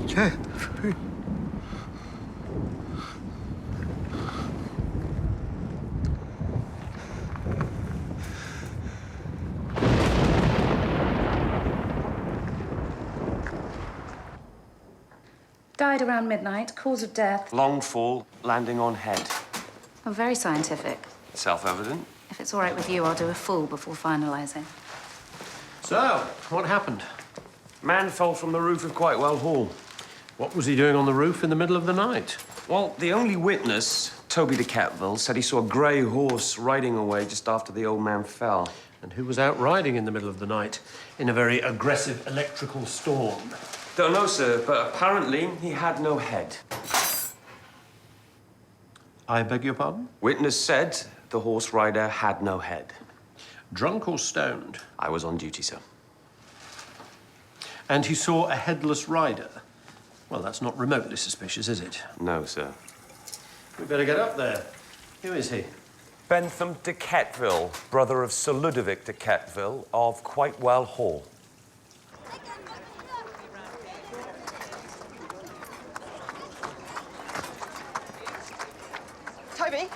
Jeffrey. Died around midnight. Cause of death. Long fall, landing on head. Oh, very scientific. Self-evident. If it's all right with you, I'll do a full before finalising. So, what happened? Man fell from the roof of Quitewell Hall. What was he doing on the roof in the middle of the night? Well, the only witness, Toby de Catville, said he saw a grey horse riding away just after the old man fell. And who was out riding in the middle of the night in a very aggressive electrical storm? Don't know, sir, but apparently he had no head. I beg your pardon? Witness said the horse rider had no head. Drunk or stoned? I was on duty, sir. And he saw a headless rider? Well, that's not remotely suspicious, is it? No, sir. We better get up there. Who is he? Bentham de Catville, brother of Sir Ludovic de Catville of Quitewell Hall. Toby?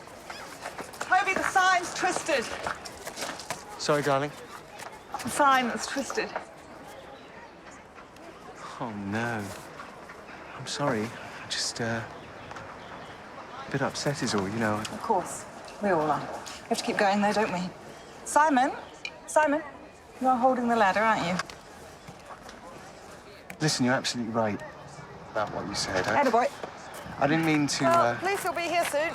Toby, the sign's twisted. Sorry, darling. The sign that's twisted. Oh, no. I'm sorry. I'm just, a bit upset is all, you know. Of course. We all are. We have to keep going, though, don't we? Simon? Simon? You are holding the ladder, aren't you? Listen, you're absolutely right about what you said. Atta boy. I didn't mean to, Oh, police will be here soon.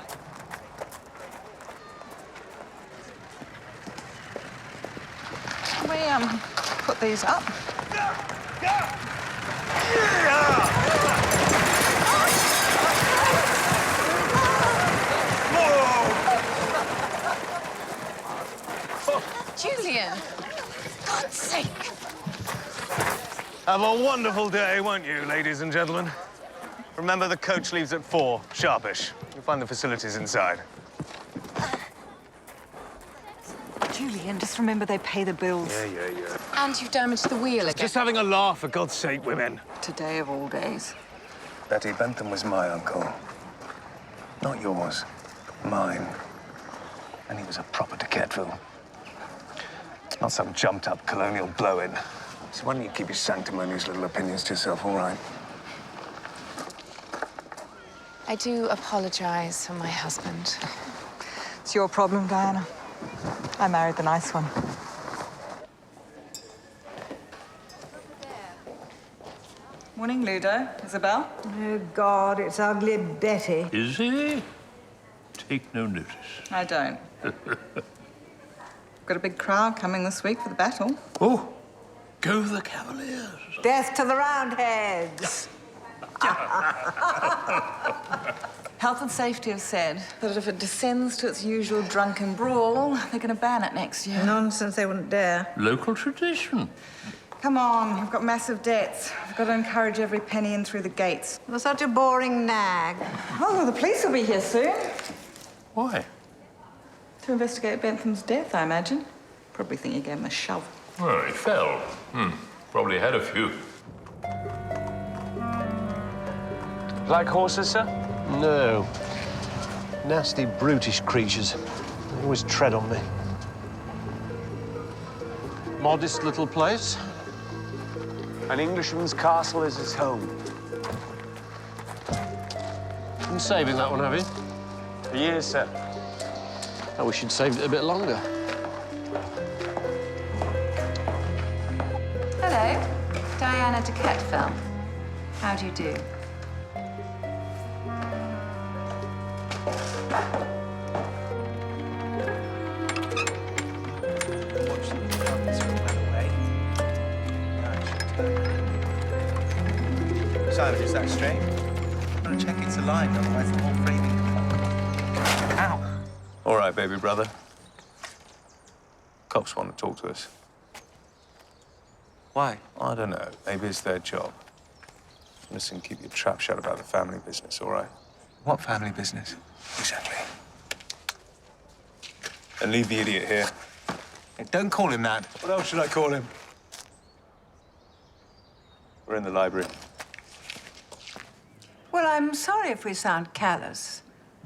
Can we, put these up? Julian, God's sake. Have a wonderful day, won't you, ladies and gentlemen? Remember, the coach leaves at 4, sharpish. You'll find the facilities inside. Julian, just remember they pay the bills. Yeah. And you've damaged the wheel again. Just having a laugh, for God's sake, women. Today of all days. Betty, Bentham was my uncle. Not yours. Mine. And he was a proper de Catville. Not some jumped-up colonial blow-in. So why don't you keep your sanctimonious little opinions to yourself, all right? I do apologise for my husband. It's your problem, Diana. I married the nice one. Morning, Ludo. Isabel? Oh, God, it's ugly Betty. Is he? Take no notice. I don't. Got a big crowd coming this week for the battle. Oh, go the Cavaliers. Death to the Roundheads. Health and safety have said that if it descends to its usual drunken brawl, they're going to ban it next year. Nonsense, they wouldn't dare. Local tradition. Come on, we've got massive debts. We've got to encourage every penny in through the gates. You're such a boring nag. Oh, the police will be here soon. Why? To investigate Bentham's death, I imagine. Probably think you gave him a shove. Well, he fell. Probably had a few. Like horses, sir? No. Nasty, brutish creatures. They always tread on me. Modest little place. An Englishman's castle is his home. Been saving that one, have you? For years, sir. I wish you'd saved it a bit longer. Hello. Diana de Catville. How do you do? Simon, is that straight? I'm gonna check it's aligned, otherwise the whole framing can fall. Ow! All right, baby brother. Cops want to talk to us. Why? I don't know. Maybe it's their job. Listen, keep your trap shut about the family business, all right? What family business? Exactly. And leave the idiot here. Hey, don't call him that. What else should I call him? We're in the library. Well, I'm sorry if we sound callous,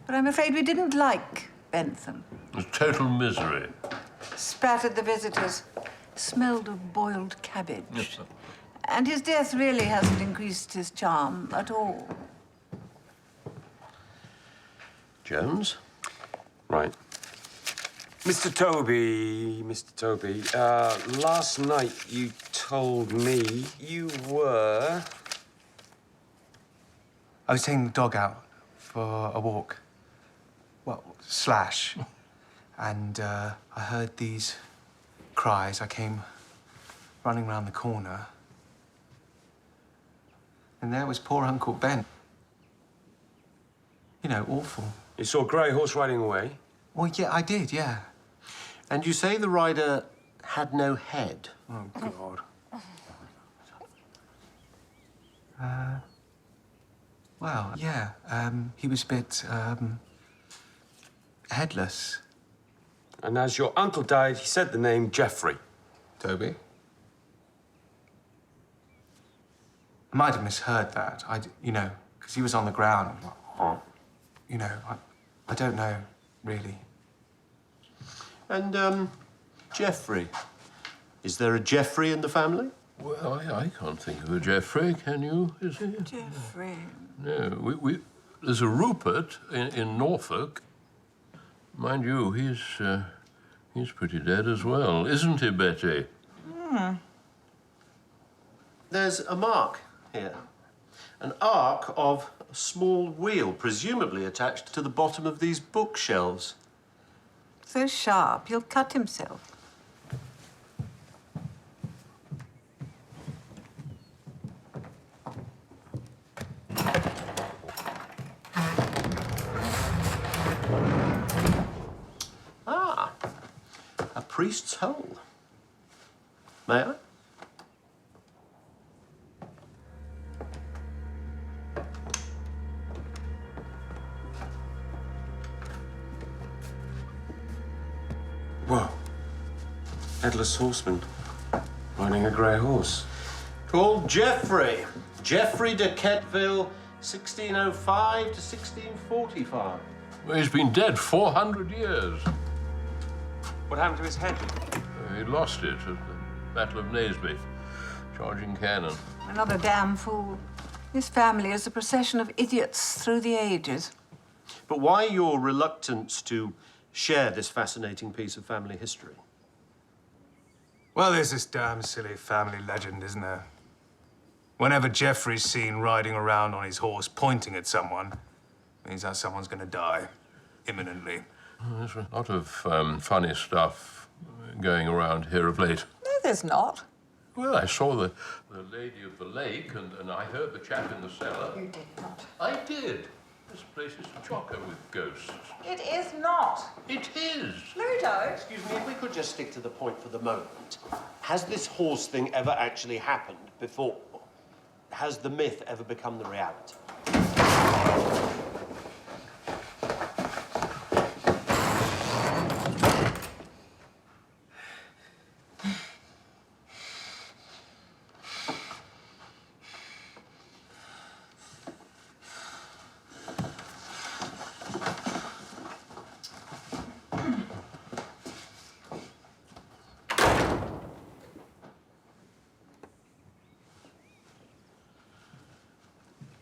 but I'm afraid we didn't like Bentham. It's total misery. Spat at the visitors, smelled of boiled cabbage. And his death really hasn't increased his charm at all. Jones? Right. Mr. Toby, last night you told me you were... I was taking the dog out for a walk. Well, slash. And I heard these cries. I came running round the corner. And there was poor Uncle Ben. You know, awful. You saw a grey horse riding away? Well, yeah, I did, yeah. And you say the rider had no head? Oh, God. Well, yeah, he was a bit, headless. And as your uncle died, he said the name Geoffrey. Toby? I might have misheard that. You know, because he was on the ground. You know, I don't know, really. And, Geoffrey? Is there a Geoffrey in the family? Well, I can't think of a Geoffrey, can you? Is he? Geoffrey. No, there's a Rupert in Norfolk. Mind you, he's pretty dead as well, isn't he, Betty? There's a mark here. An arc of a small wheel, presumably attached to the bottom of these bookshelves. So sharp, he'll cut himself. Ah, a priest's hole. May I? Whoa. Headless horseman riding a grey horse. Called Geoffrey. Geoffrey de Quetteville, 1605 to 1645. Well, he's been dead 400 years. What happened to his head? He lost it at the Battle of Naseby, charging cannon. Another damn fool. This family is a procession of idiots through the ages. But why your reluctance to share this fascinating piece of family history? Well, there's this damn silly family legend, isn't there? Whenever Geoffrey's seen riding around on his horse pointing at someone, means that someone's gonna die imminently. There's a lot of funny stuff going around here of late. No, there's not. Well, I saw the Lady of the Lake, and I heard the chap in the cellar. You did not. I did. This place is chocker with ghosts. It is not. It is. Ludo. Excuse me, if we could just stick to the point for the moment. Has this horse thing ever actually happened before? Has the myth ever become the reality?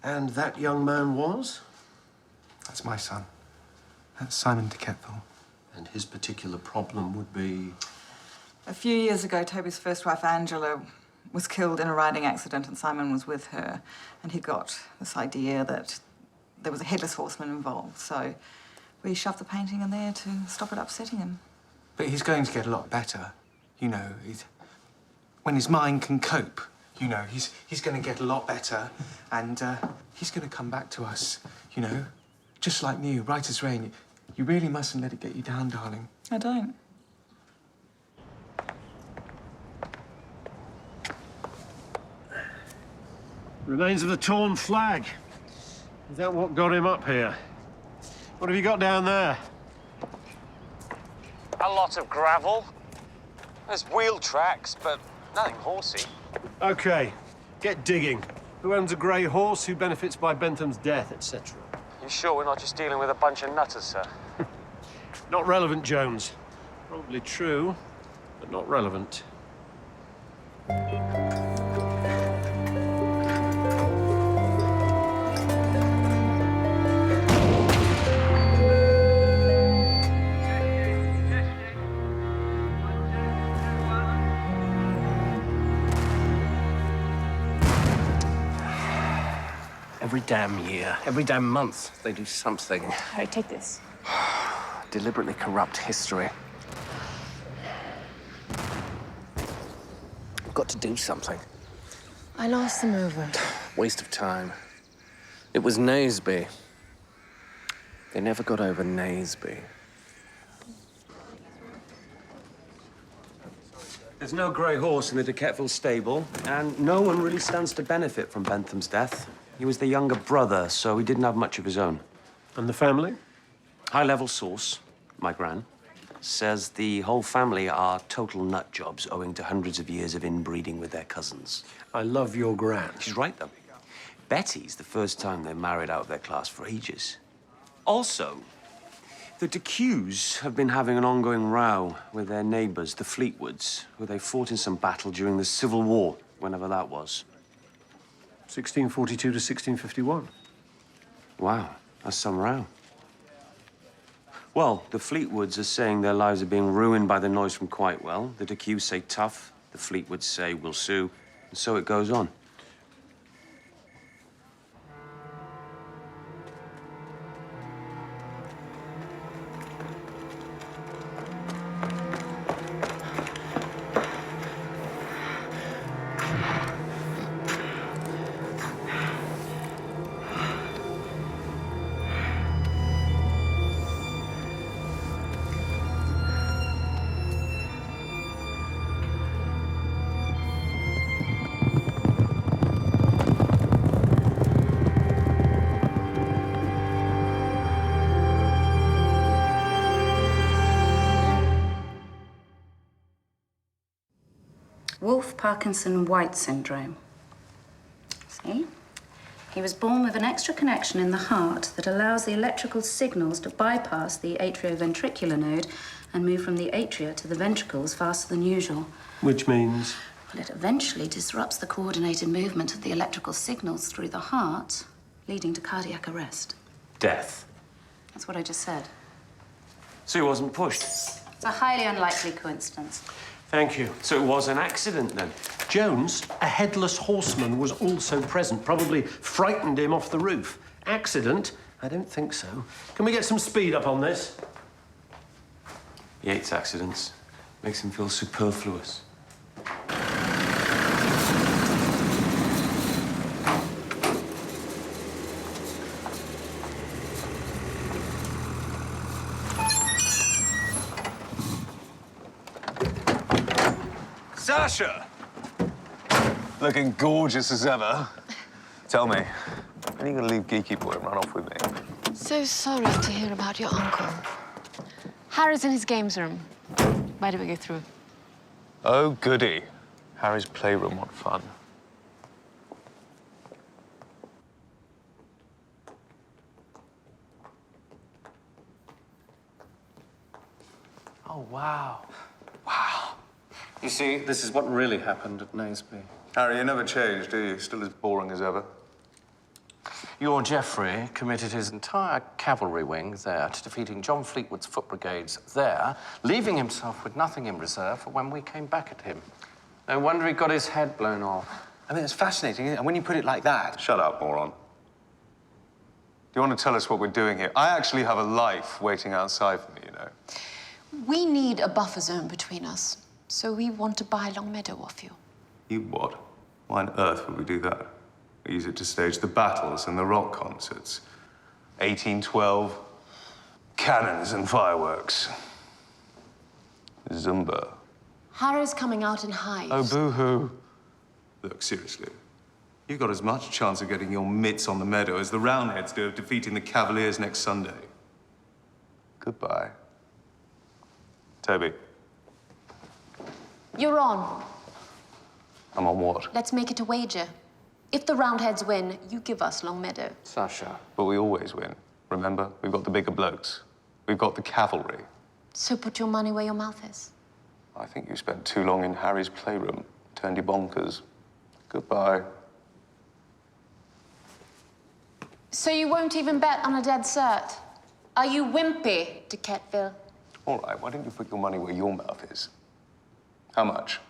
And that young man was? That's my son. That's Simon de Quetteville. And his particular problem would be? A few years ago, Toby's first wife, Angela, was killed in a riding accident and Simon was with her. And he got this idea that there was a headless horseman involved. So we shoved the painting in there to stop it upsetting him. But he's going to get a lot better. You know, when his mind can cope, you know, he's going to get a lot better and he's going to come back to us, you know, just like new, right as rain. You really mustn't let it get you down, darling. I don't. Remains of the torn flag. Is that what got him up here? What have you got down there? A lot of gravel. There's wheel tracks, but nothing horsey. OK. Get digging. Who owns a grey horse? Who benefits by Bentham's death, etc.? You sure we're not just dealing with a bunch of nutters, sir? Not relevant, Jones. Probably true, but not relevant. Every damn year, every damn month, they do something. Harry, take this. Deliberately corrupt history. I've got to do something. I'll ask them over. Waste of time. It was Naseby. They never got over Naseby. There's no grey horse in the de Quetteville stable, and no one really stands to benefit from Bentham's death. He was the younger brother, so he didn't have much of his own. And the family? High-level source, my gran, says the whole family are total nut jobs owing to hundreds of years of inbreeding with their cousins. I love your gran. She's right, though. Betty's the first time they're married out of their class for ages. Also, the DeQs have been having an ongoing row with their neighbors, the Fleetwoods, who they fought in some battle during the Civil War, whenever that was. 1642 to 1651. Wow, that's some row. Well, the Fleetwoods are saying their lives are being ruined by the noise from Quitewell. The DeQs say tough, the Fleetwoods say we'll sue, and so it goes on. Wolff-Parkinson-White syndrome. See? He was born with an extra connection in the heart that allows the electrical signals to bypass the atrioventricular node and move from the atria to the ventricles faster than usual. Which means? Well, it eventually disrupts the coordinated movement of the electrical signals through the heart, leading to cardiac arrest. Death. That's what I just said. So he wasn't pushed? It's a highly unlikely coincidence. Thank you. So it was an accident, then? Jones, a headless horseman, was also present, probably frightened him off the roof. Accident? I don't think so. Can we get some speed up on this? He hates accidents. Makes him feel superfluous. Sasha! Looking gorgeous as ever. Tell me, when are you going to leave Geeky Boy and run off with me? So sorry to hear about your uncle. Harry's in his games room. Why do we go through? Oh, goody. Harry's playroom, what fun. Oh, wow. Wow. You see, this is what really happened at Naseby. Harry, you never changed, do you? Still as boring as ever. Your Geoffrey committed his entire cavalry wing there to defeating John Fleetwood's foot brigades there, leaving himself with nothing in reserve for when we came back at him. No wonder he got his head blown off. I mean, it's fascinating, isn't it? And when you put it like that... Shut up, moron. Do you want to tell us what we're doing here? I actually have a life waiting outside for me, you know. We need a buffer zone between us, so we want to buy Longmeadow off you. You what? Why on earth would we do that? We use it to stage the battles and the rock concerts. 1812, cannons and fireworks. Zumba. Harry's coming out in hives. Oh, boo-hoo. Look, seriously. You've got as much chance of getting your mitts on the meadow as the Roundheads do of defeating the Cavaliers next Sunday. Goodbye. Toby. You're on. I'm on what? Let's make it a wager. If the Roundheads win, you give us Longmeadow. Sasha. But we always win. Remember? We've got the bigger blokes. We've got the cavalry. So put your money where your mouth is. I think you spent too long in Harry's playroom. Turned you bonkers. Goodbye. So you won't even bet on a dead cert? Are you wimpy, de Quetteville? All right, why don't you put your money where your mouth is? How much?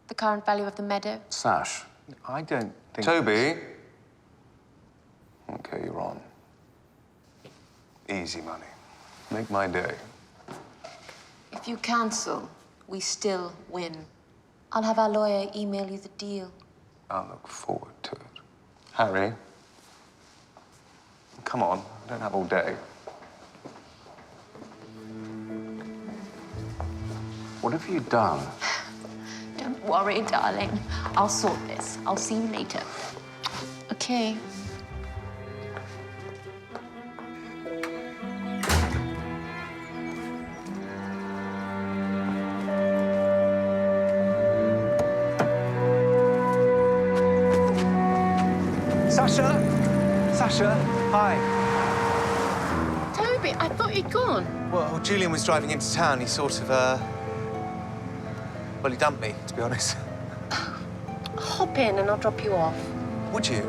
The current value of the meadow? Sash. I don't think... Toby? OK, you're on. Easy money. Make my day. If you cancel, we still win. I'll have our lawyer email you the deal. I'll look forward to it. Harry? Come on, I don't have all day. What have you done? Don't worry, darling. I'll sort this. I'll see you later. Okay. Sasha? Sasha, hi. Toby, I thought you'd gone. Well, Julian was driving into town. He sort of, well, he dumped me, to be honest. Hop in and I'll drop you off. Would you?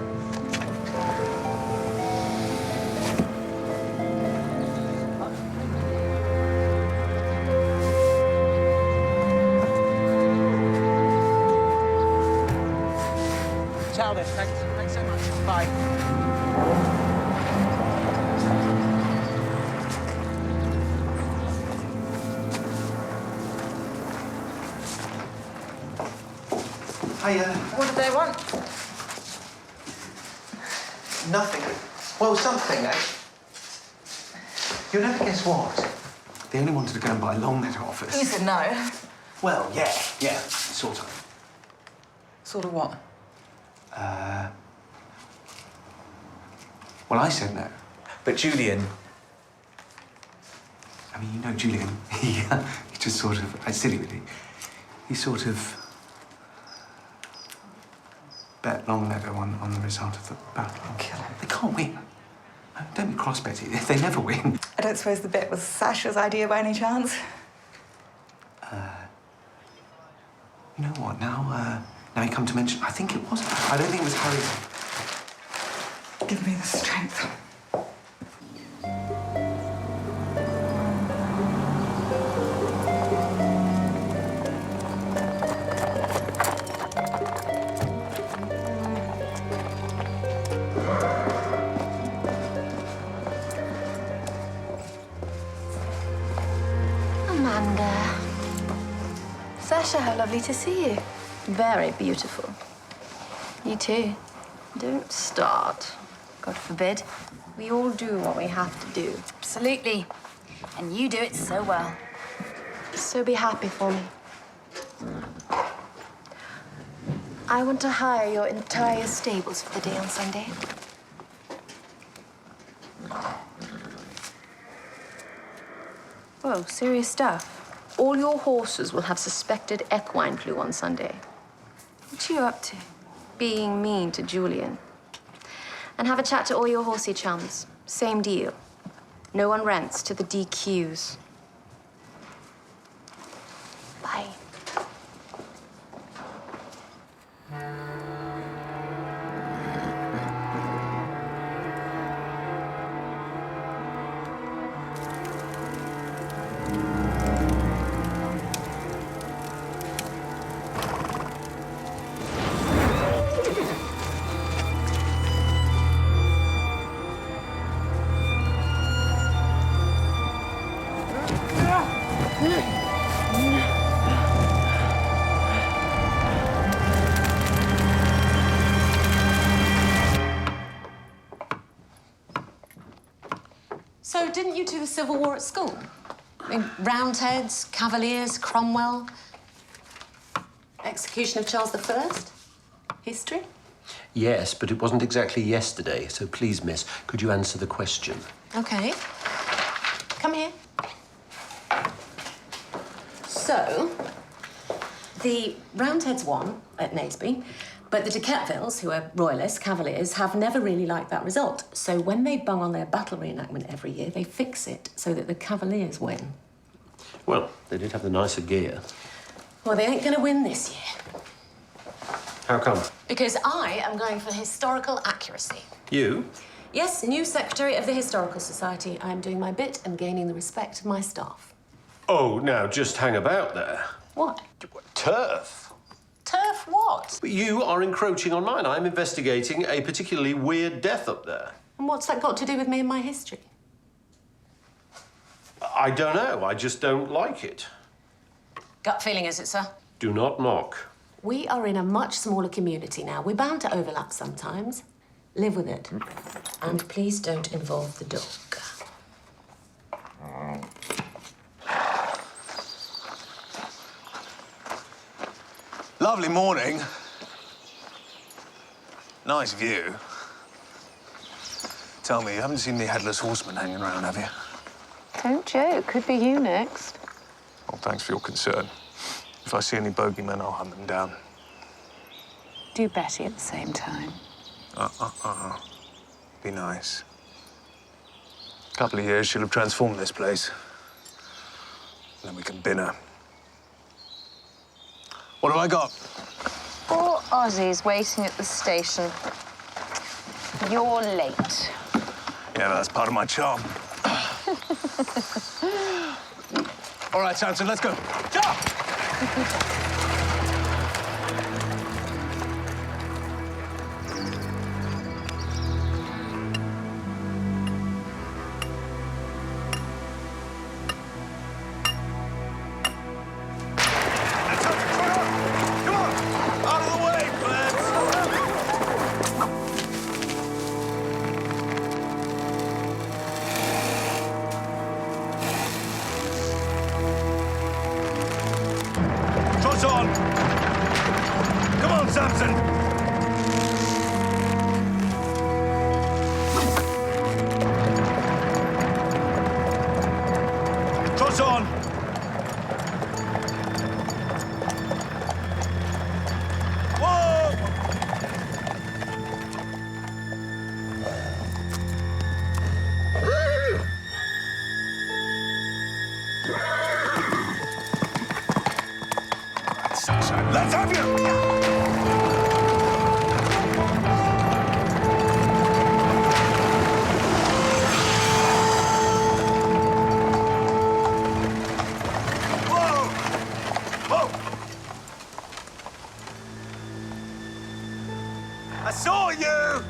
Ciao then. Thanks so much. Bye. Hiya. What do they want? Nothing. Well, something, eh? You'll never guess what. They only wanted to go and buy Longmeadow off us. You said no. Well, yeah, sort of. Sort of what? Well, I said no. But Julian... I mean, you know Julian. He just sort of... It's silly, really. He sort of... bet Longmeadow on the result of the battle. Kill him. They can't win. Don't be cross, Betty. They never win. I don't suppose the bet was Sasha's idea by any chance? You know what? Now you come to mention... I think it was. I don't think it was Harry's. Give me the strength. Amanda. Sasha, how lovely to see you. Very beautiful. You too. Don't start. God forbid. We all do what we have to do. Absolutely. And you do it so well. So be happy for me. I want to hire your entire stables for the day on Sunday. Whoa, serious stuff. All your horses will have suspected equine flu on Sunday. What are you up to? Being mean to Julian. And have a chat to all your horsey chums. Same deal. No one rents to the DQs. Bye. So, didn't you do the Civil War at school? I mean, Roundheads, Cavaliers, Cromwell, execution of Charles I? History? Yes, but it wasn't exactly yesterday, so please, miss, could you answer the question? Okay. Come here. So, the Roundheads won at Naseby, But the de Quetvilles, who are royalists, cavaliers, have never really liked that result. So when they bung on their battle reenactment every year, they fix it so that the cavaliers win. Well, they did have the nicer gear. Well, they ain't going to win this year. How come? Because I am going for historical accuracy. You? Yes, new secretary of the Historical Society. I am doing my bit and gaining the respect of my staff. Oh, now, just hang about there. What? Turf? Turf what? But you are encroaching on mine. I'm investigating a particularly weird death up there. And what's that got to do with me and my history? I don't know. I just don't like it. Gut feeling, is it, sir? Do not mock. We are in a much smaller community now. We're bound to overlap sometimes. Live with it. And please don't involve the dog. Lovely morning. Nice view. Tell me, you haven't seen the Headless Horseman hanging around, have you? Don't joke. Could be you next. Well, thanks for your concern. If I see any bogeymen, I'll hunt them down. Do Betty at the same time. Be nice. Couple of years, she'll have transformed this place. Then we can bin her. What have I got? 4 Aussies waiting at the station. You're late. Yeah, but that's part of my charm. All right, Samson, let's go. Jump! On! Come on, Samson! Trot on! Whoa! Let's have you! I saw you!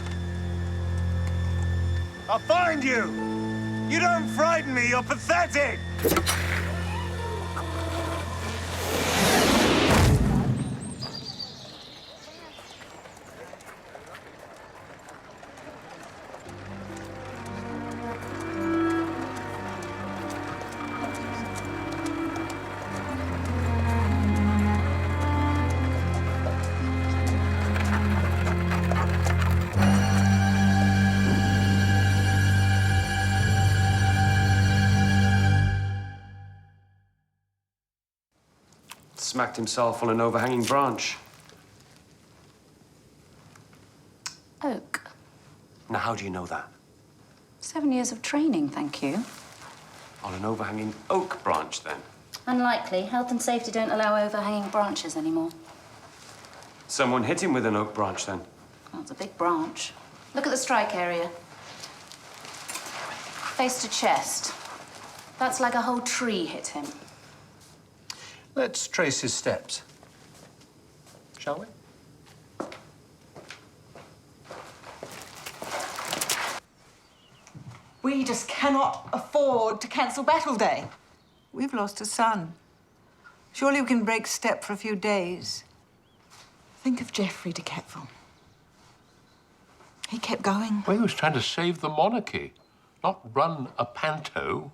I'll find you! You don't frighten me, you're pathetic! Smacked himself on an overhanging branch. Oak. Now, how do you know that? 7 years of training, thank you. On an overhanging oak branch, then? Unlikely. Health and safety don't allow overhanging branches anymore. Someone hit him with an oak branch, then? Oh, it's a big branch. Look at the strike area. Face to chest. That's like a whole tree hit him. Let's trace his steps. Shall we? We just cannot afford to cancel Battle Day. We've lost a son. Surely we can break step for a few days. Think of Geoffrey de Quetville. He kept going. Well, he was trying to save the monarchy, not run a panto.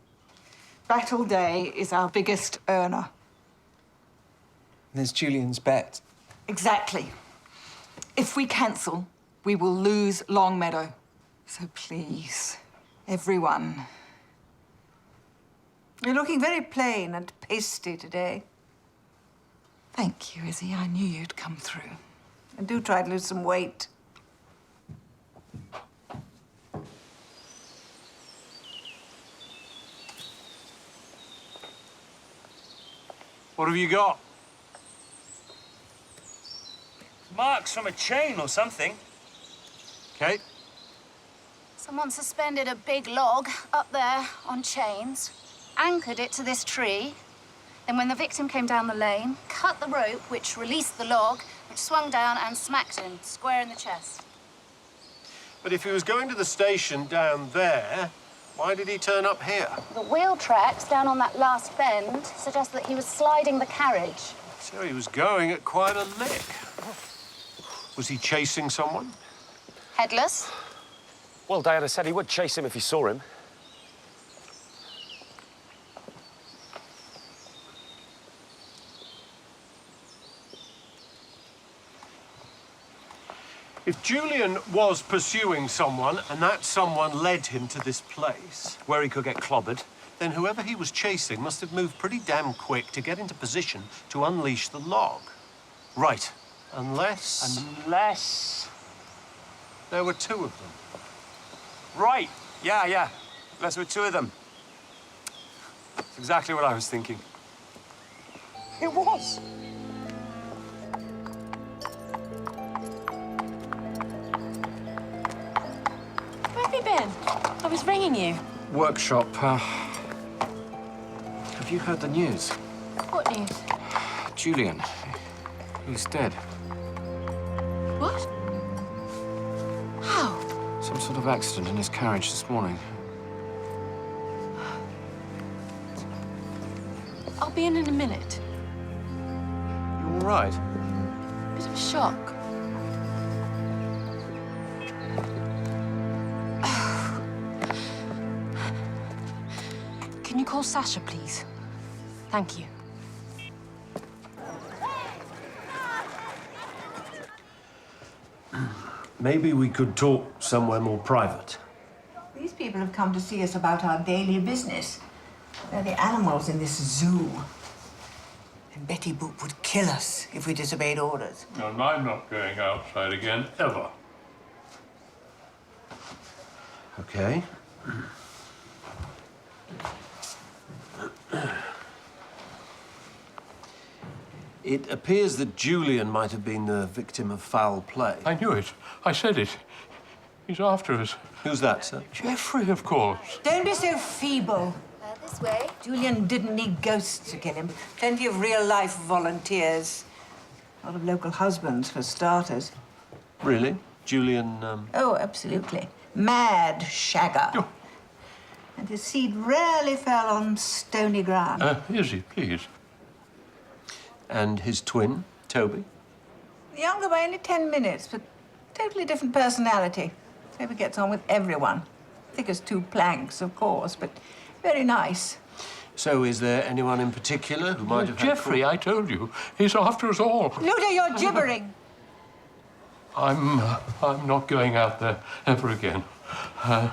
Battle Day is our biggest earner. There's Julian's bet. Exactly. If we cancel, we will lose Longmeadow. So please, everyone. You're looking very plain and pasty today. Thank you, Izzy. I knew you'd come through. And do try to lose some weight. What have you got? Marks from a chain or something. Okay. Someone suspended a big log up there on chains, anchored it to this tree. Then when the victim came down the lane, cut the rope, which released the log, which swung down and smacked him square in the chest. But if he was going to the station down there, why did he turn up here? The wheel tracks down on that last bend suggest that he was sliding the carriage. So he was going at quite a lick. Was he chasing someone? Headless. Well, Diana said he would chase him if he saw him. If Julian was pursuing someone and that someone led him to this place Where he could get clobbered. then whoever he was chasing must have moved pretty damn quick to get into position to unleash the log. Right. Unless there were two of them. Right. Yeah. Unless there were two of them. That's exactly what I was thinking. It was. Where have you been? I was ringing you. Workshop. Have you heard the news? What news? Julian. He's dead. What? How? Some sort of accident in his carriage this morning. I'll be in a minute. You all right? Bit of a shock. Can you call Sasha, please? Thank you. Maybe we could talk somewhere more private. These people have come to see us about our daily business. They're the animals in this zoo. And Betty Boop would kill us if we disobeyed orders. And I'm not going outside again, ever. Okay. It appears that Julian might have been the victim of foul play. I knew it. I said it. He's after us. Who's that, sir? Jeffrey, of course. Don't be so feeble. This way. Julian didn't need ghosts to kill him. Plenty of real-life volunteers. A lot of local husbands, for starters. Really? Julian, Oh, absolutely. Mad shagger. Oh. And his seed rarely fell on stony ground. Izzy, please. And his twin, Toby? Younger by only 10 minutes, but totally different personality. Toby gets on with everyone. Thick as two planks, of course, but very nice. So is there anyone in particular who might have had... Jeffrey, I told you. He's after us all. Luda, you're gibbering. I'm not going out there ever again. I'm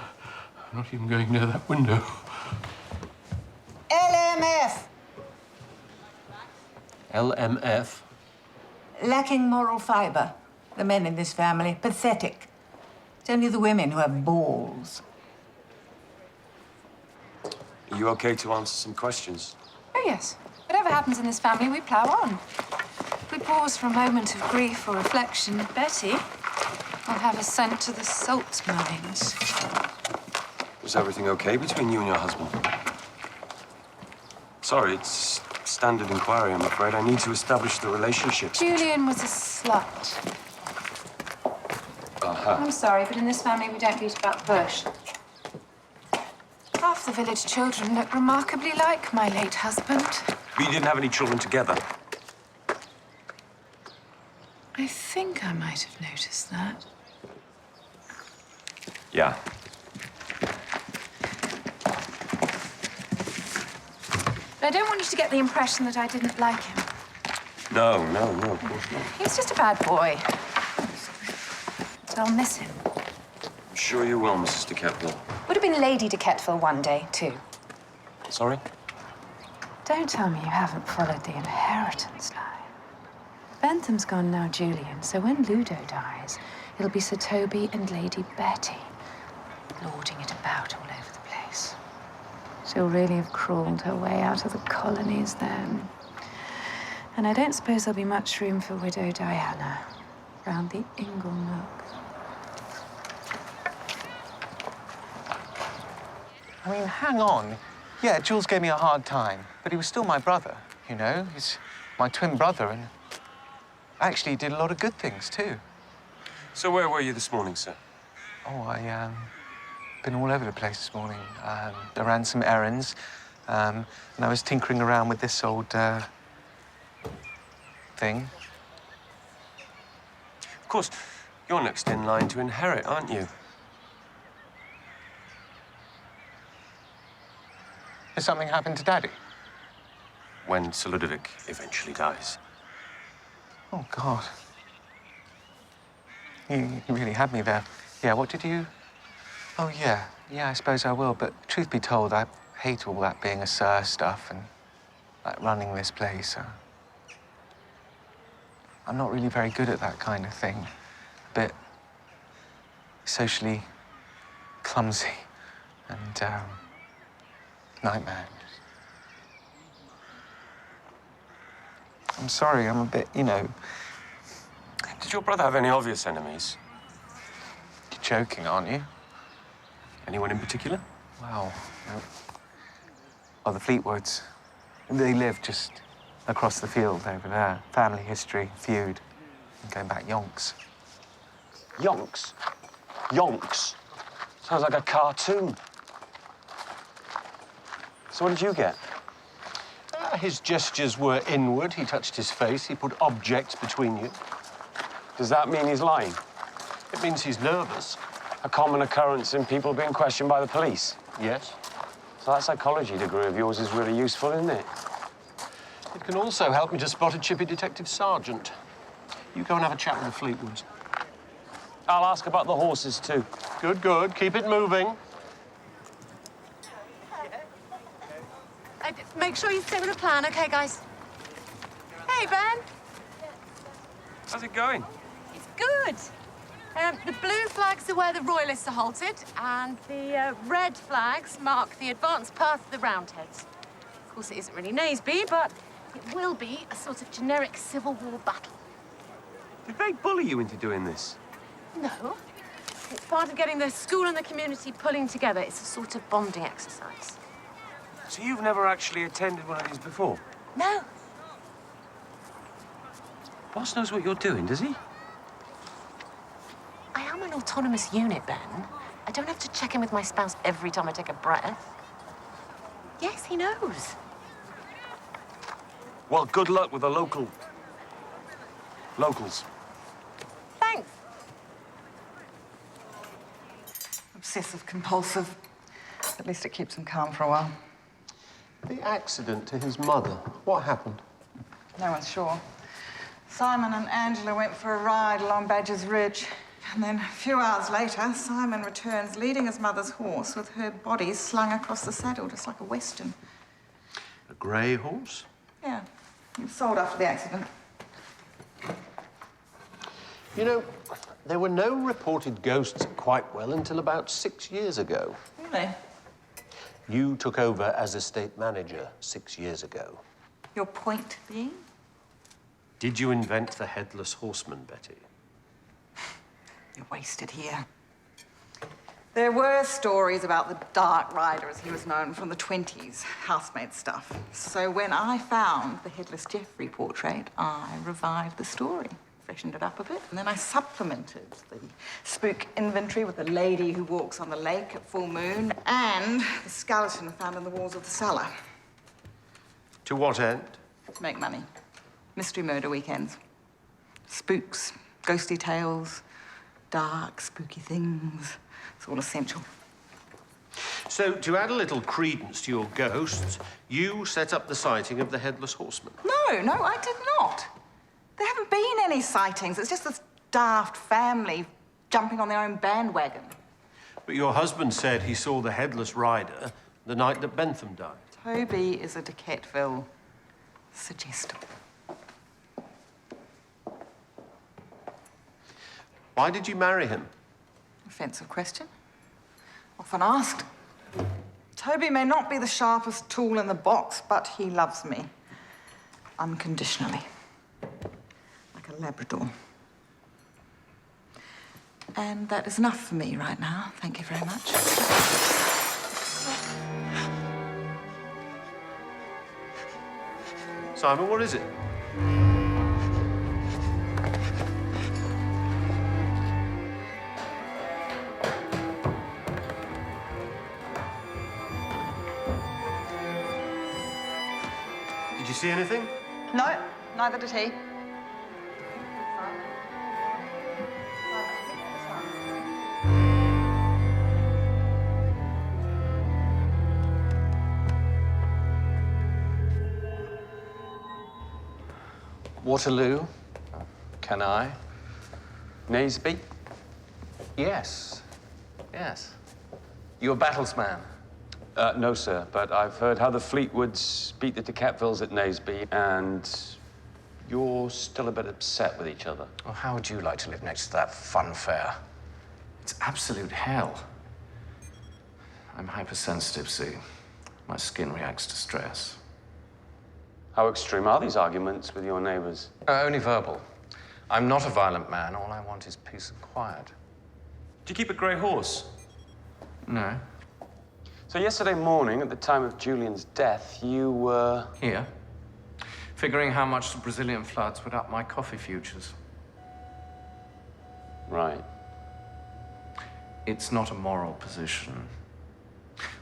not even going near that window. LMF. LMF? Lacking moral fibre. The men in this family, pathetic. It's only the women who have balls. Are you okay to answer some questions? Oh, yes. Whatever happens in this family, we plough on. If we pause for a moment of grief or reflection, Betty will have us sent to the salt mines. Was everything okay between you and your husband? Sorry, it's standard inquiry, I'm afraid. I need to establish the relationship. Julian was a slut. I'm sorry, but in this family, we don't beat about the bush. Half the village children look remarkably like my late husband. But you didn't have any children together. I think I might have noticed that. Yeah. But I don't want you to get the impression that I didn't like him. No, of course not. He was just a bad boy. So I'll miss him. I'm sure you will, Mrs. de Ketville. Would have been Lady de Ketville one day, too. Sorry? Don't tell me you haven't followed the inheritance line. Bentham's gone now, Julian, so when Ludo dies, it'll be Sir Toby and Lady Betty lording it about all over the place. She'll really have crawled her way out of the colonies then. And I don't suppose there'll be much room for Widow Diana round the Ingle Nook. I mean, hang on. Yeah, Jules gave me a hard time, but he was still my brother, you know? He's my twin brother, and actually did a lot of good things, too. So where were you this morning, sir? Oh, been all over the place this morning. I ran some errands, and I was tinkering around with this old, thing. Of course, you're next in line to inherit, aren't you? Has something happened to Daddy? When Sir Ludovic eventually dies. Oh, God. You really had me there. Yeah, what did you... Oh, yeah. Yeah, I suppose I will. But truth be told, I hate all that being a sir stuff and, like, running this place. I'm not really very good at that kind of thing. A bit socially clumsy and, nightmare. I'm sorry, I'm a bit, you know... Did your brother have any obvious enemies? You're joking, aren't you? Anyone in particular? Wow. Well, the Fleetwoods. They live just across the field over there. Family history, feud, and going back yonks. Yonks? Yonks? Sounds like a cartoon. So what did you get? His gestures were inward. He touched his face. He put objects between you. Does that mean he's lying? It means he's nervous. A common occurrence in people being questioned by the police? Yes. So that psychology degree of yours is really useful, isn't it? It can also help me to spot a chippy detective sergeant. You go and have a chat with the Fleetwoods. I'll ask about the horses, too. Good, good. Keep it moving. Make sure you stick with the plan, OK, guys? Hey, Ben. How's it going? It's good. The blue flags are where the Royalists are halted, and the red flags mark the advanced path of the Roundheads. Of course, it isn't really Naseby, but it will be a sort of generic Civil War battle. Did they bully you into doing this? No. It's part of getting the school and the community pulling together. It's a sort of bonding exercise. So you've never actually attended one of these before? No. Boss knows what you're doing, does he? I am an autonomous unit, Ben. I don't have to check in with my spouse every time I take a breath. Yes, he knows. Well, good luck with the locals. Thanks. Obsessive compulsive. At least it keeps him calm for a while. The accident to his mother, what happened? No one's sure. Simon and Angela went for a ride along Badger's Ridge. And then a few hours later, Simon returns leading his mother's horse with her body slung across the saddle, just like a Western. A grey horse? Yeah. He was sold after the accident. You know, there were no reported ghosts at Quitewell until about 6 years ago. Really? You took over as estate manager 6 years ago. Your point being? Did you invent the Headless Horseman, Betty? You're wasted here. There were stories about the Dark Rider, as he was known, from the 20s, housemaid stuff. So when I found the Headless Geoffrey portrait, I revived the story, freshened it up a bit, and then I supplemented the spook inventory with the lady who walks on the lake at full moon and the skeleton found in the walls of the cellar. To what end? Make money. Mystery murder weekends. Spooks, ghostly tales, dark, spooky things. It's all essential. So, to add a little credence to your ghosts, you set up the sighting of the Headless Horseman. No, I did not. There haven't been any sightings. It's just this daft family jumping on their own bandwagon. But your husband said he saw the Headless Rider the night that Bentham died. Toby is a Decateville suggestible. Why did you marry him? Offensive question. Often asked. Toby may not be the sharpest tool in the box, but he loves me. Unconditionally. Like a Labrador. And that is enough for me right now. Thank you very much. Simon, what is it? Did you see anything? No, neither did he. Waterloo? Can I? Naseby? Yes. Yes. You a battles man? No, sir, but I've heard how the Fleetwoods beat the De Catvilles at Naseby, and you're still a bit upset with each other. Well, how would you like to live next to that fun fair? It's absolute hell. I'm hypersensitive, see. My skin reacts to stress. How extreme are these arguments with your neighbors? Only verbal. I'm not a violent man. All I want is peace and quiet. Do you keep a grey horse? No. So yesterday morning, at the time of Julian's death, you were... Here. Figuring how much the Brazilian floods would up my coffee futures. Right. It's not a moral position.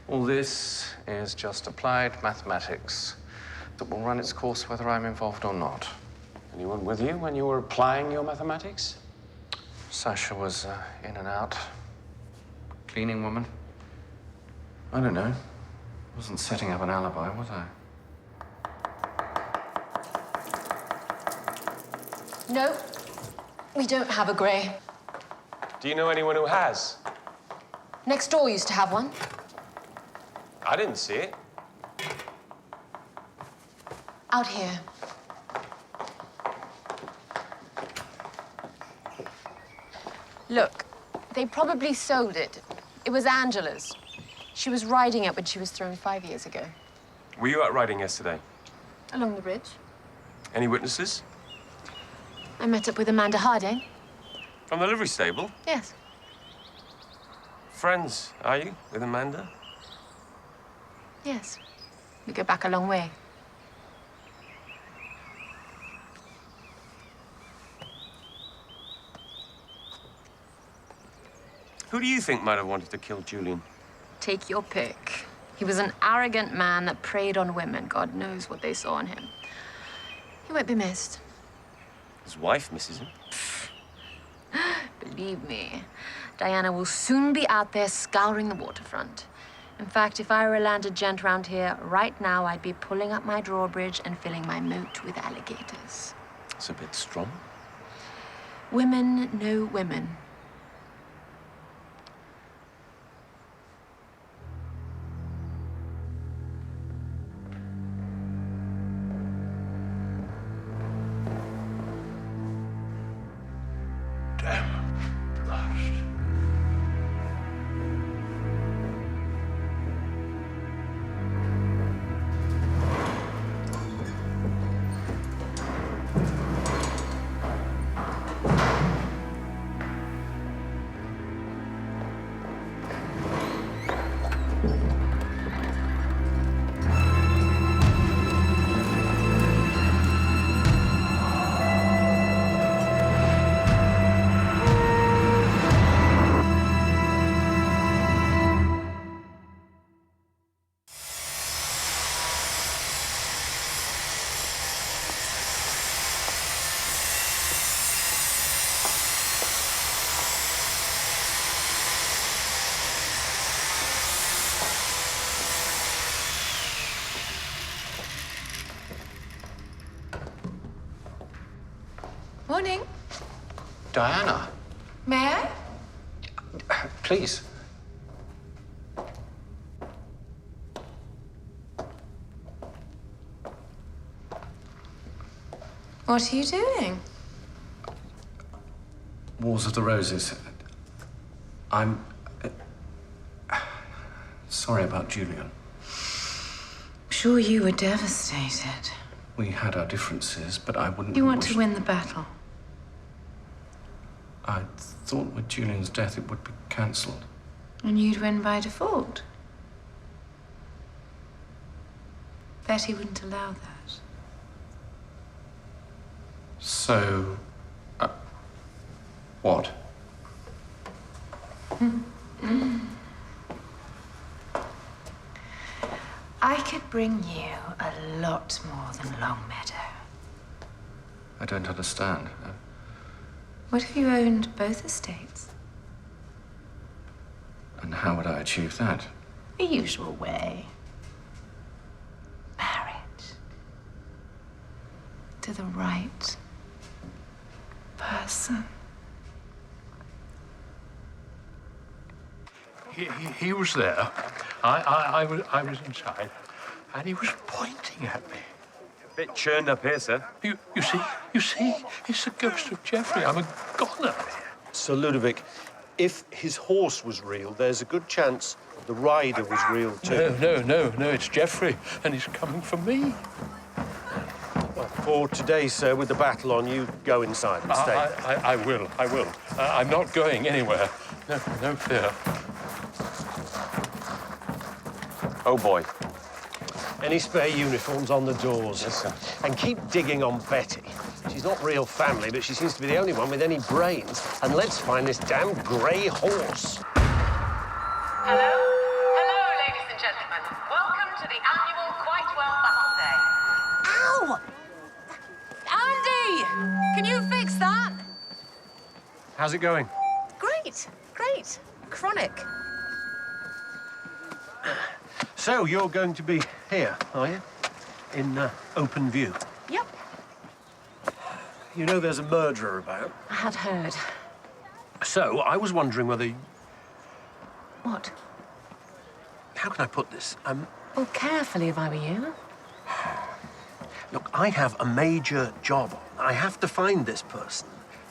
All this is just applied mathematics that will run its course whether I'm involved or not. Anyone with you when you were applying your mathematics? Sasha was in and out. Cleaning woman. I don't know. Wasn't setting up an alibi, was I? No, we don't have a grey. Do you know anyone who has? Next door used to have one. I didn't see it. Out here. Look, they probably sold it. It was Angela's. She was riding it when she was thrown 5 years ago. Were you out riding yesterday? Along the bridge. Any witnesses? I met up with Amanda Harding. From the livery stable? Yes. Friends, are you, with Amanda? Yes. We go back a long way. Who do you think might have wanted to kill Julian? Take your pick. He was an arrogant man that preyed on women. God knows what they saw in him. He won't be missed. His wife misses him. Believe me, Diana will soon be out there scouring the waterfront. In fact, if I were a landed gent round here right now, I'd be pulling up my drawbridge and filling my moat with alligators. It's a bit strong. Women know women. Morning. Diana, May I? please. What are you doing? Wars of the Roses. I'm... sorry about Julian. I'm sure you were devastated. We had our differences, but I wouldn't... You want to win the battle. I thought with Julian's death it would be cancelled. And you'd win by default. Betty wouldn't allow that. So... what? I could bring you a lot more than Longmeadow. I don't understand. What if you owned both estates? And how would I achieve that? The usual way. Marriage. To the right person. He was there. I was inside, and he was pointing at me. A bit churned up here, sir. You see, it's the ghost of Geoffrey. I'm a goner. Sir Ludovic, if his horse was real, there's a good chance the rider was real too. No, it's Geoffrey, and he's coming for me. Well, for today, sir, with the battle on, you go inside and stay. I will. I'm not going anywhere. No fear. Oh, boy. Any spare uniforms on the doors? Yes, sir. And keep digging on Betty. She's not real family, but she seems to be the only one with any brains. And let's find this damn grey horse. Hello? Hello, ladies and gentlemen. Welcome to the annual Quite Well Battle Day. Ow! Andy! Can you fix that? How's it going? Great. Chronic. So, you're going to be here, are you? In open view? Yep. You know there's a murderer about. I had heard. So, I was wondering whether... What? How can I put this? Well, carefully if I were you. Look, I have a major job on. I have to find this person.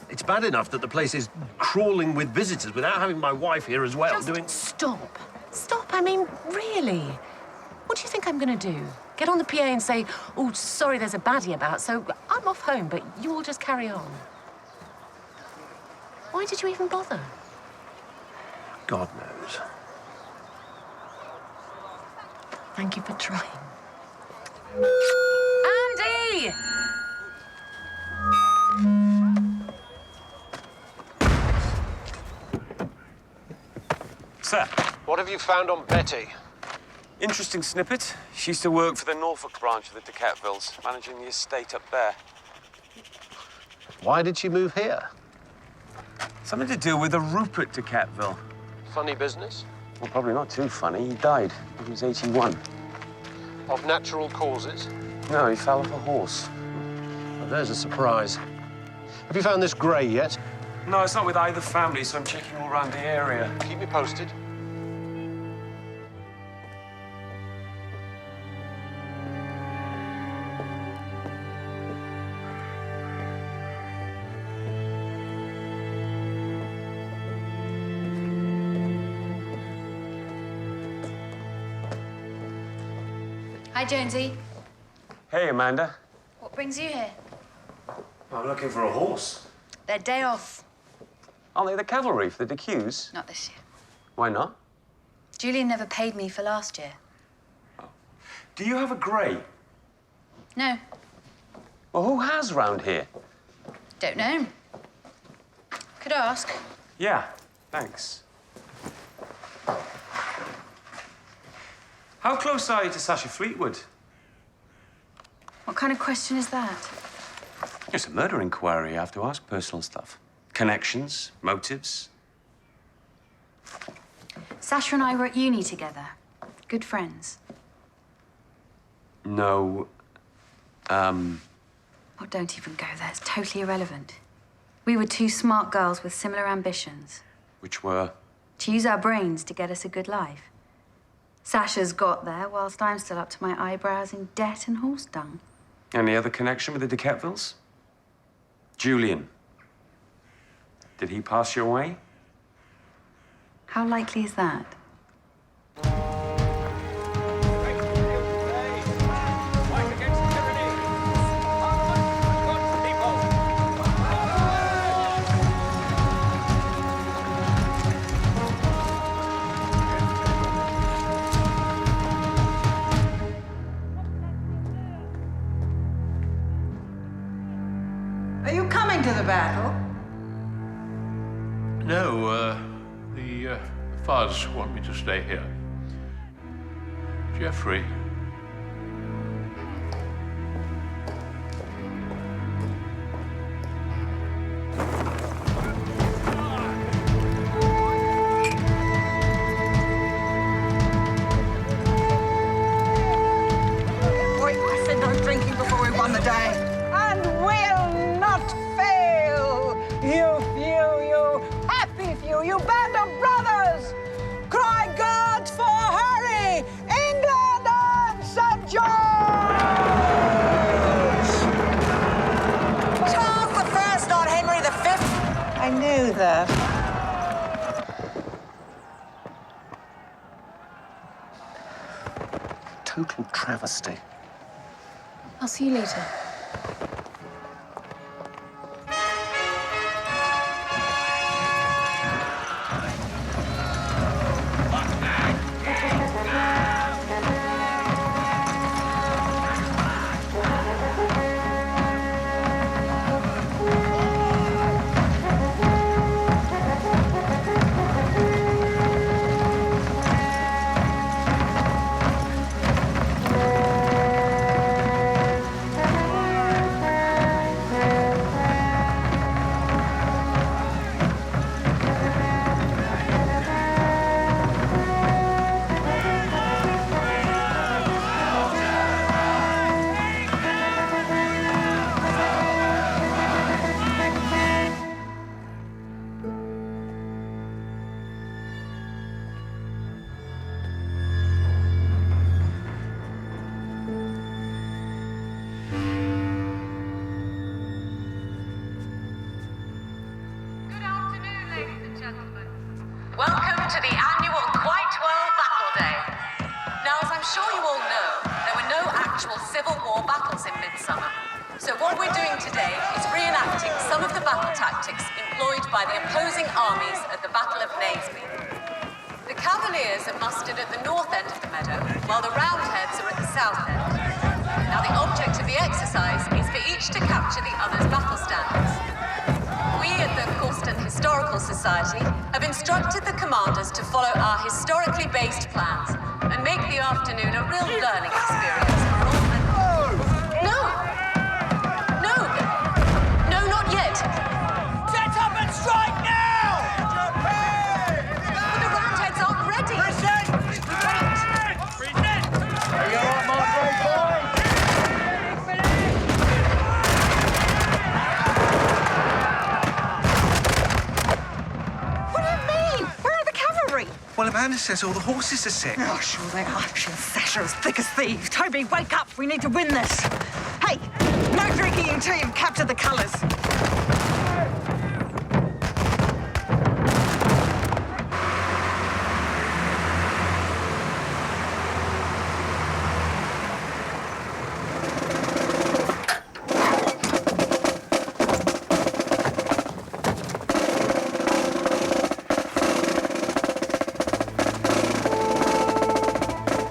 It's bad enough that the place is crawling with visitors without having my wife here as well, Just doing... stop. Stop, I mean, really. What do you think I'm gonna do? Get on the PA and say, oh, sorry, there's a baddie about, so I'm off home, but you all just carry on. Why did you even bother? God knows. Thank you for trying. Andy! Sir. What have you found on Betty? Interesting snippet. She used to work for the Norfolk branch of the de Quetvilles, managing the estate up there. Why did she move here? Something to do with a Rupert de Quetville. Funny business? Well, probably not too funny. He died when he was 81. Of natural causes? No, he fell off a horse. Well, there's a surprise. Have you found this grey yet? No, it's not with either family, so I'm checking all around the area. Keep me posted. Hi, Jonesy. Hey, Amanda. What brings you here? I'm looking for a horse. Their day off. Aren't they the cavalry for the DQs? Not this year. Why not? Julian never paid me for last year. Do you have a grey? No, Well, who has round here? don't know. Could ask. Yeah, thanks. How close are you to Sasha Fleetwood? What kind of question is that? It's a murder inquiry. You have to ask personal stuff. Connections, motives. Sasha and I were at uni together. Good friends. No, Oh, don't even go there. It's totally irrelevant. We were two smart girls with similar ambitions. which were... To use our brains to get us a good life. Sasha's got there, whilst I'm still up to my eyebrows in debt and horse dung. Any other connection with the de Quetvilles? Julian. Did he pass your way? How likely is that? Are you coming to the battle? No, the fathers want me to stay here. Geoffrey. Wait, I said no drinking before we won the day. And we'll not fail. You few, you happy few, you band of brothers. Cry God for Harry, England and St. George. Charles I, not Henry V. I knew that. Total travesty. I'll see you later. Welcome to the annual Quite Well Battle Day. Now, as I'm sure you all know, there were no actual Civil War battles in Midsomer. So what we're doing today is reenacting some of the battle tactics employed by the opposing armies at the Battle of Naseby. The Cavaliers are mustered at the north end of the meadow, while the Roundheads are at the south end. Now, the object of the exercise is for each to capture the other's battle standards. We at the Corsten Historical Society have instructed the commanders to follow our historically based plans and make the afternoon a real learning experience for all. No! No! No, not yet! Set up and strike now! But the Roundheads aren't ready! Present! Are you all right, my brave boy? What do you mean? Where are the cavalry? Well, Amanda says all the horses are sick. Oh, sure they are. She and Sasha as thick as thieves. Toby, wake up. We need to win this. Hey, no drinking until you've captured the colours.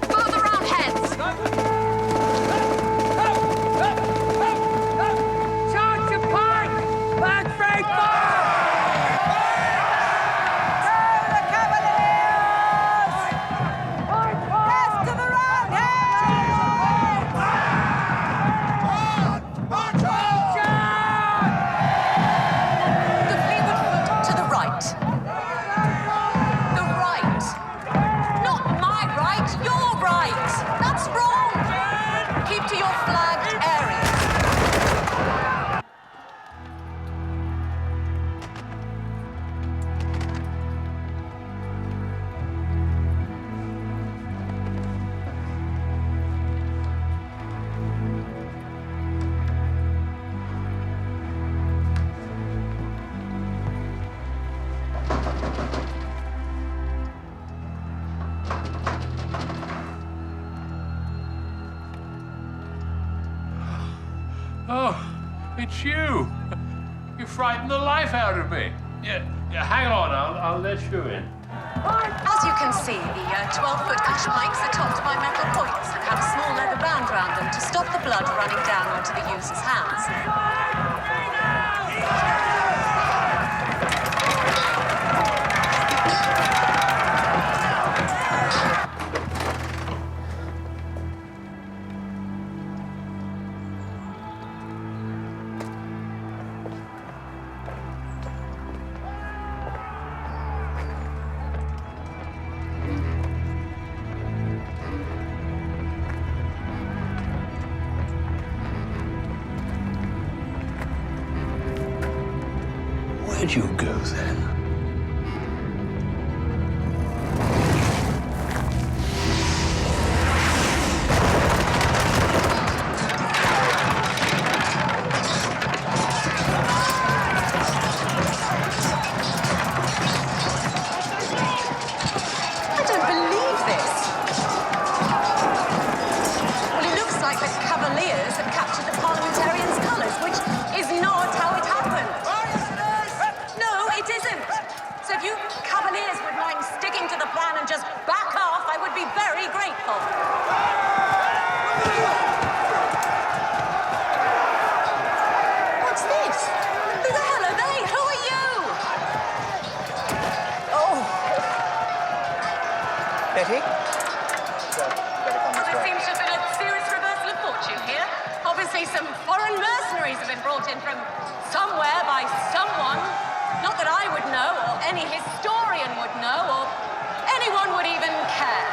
Follow the Roundheads! Charge your pie! it's you. You frightened the life out of me. Yeah, hang on, I'll let you in. As you can see, the 12-foot ash pipes are topped by metal points and have a small leather band around them to stop the blood running down onto the user's hands. Where'd you go then? I don't believe this. Well, it looks like the Cavaliers have captured the parliamentarians' colours, which is not how it happened. No, it isn't. So if you Cavaliers would mind sticking to the plan and just back off, I would be very grateful. What's this? Who the hell are they? Who are you? Oh. Betty? There seems to have been a serious reversal of fortune here. Obviously, some foreign mercenaries have been brought in from somewhere by someone. Not that I would know, or any historian would know, or anyone would even care.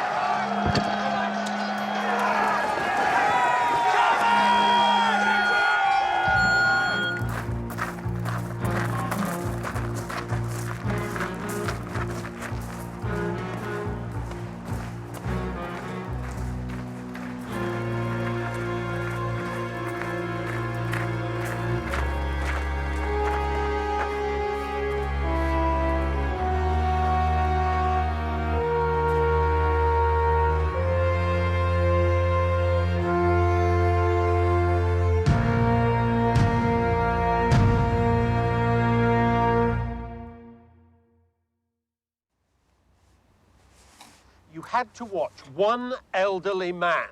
You had to watch one elderly man.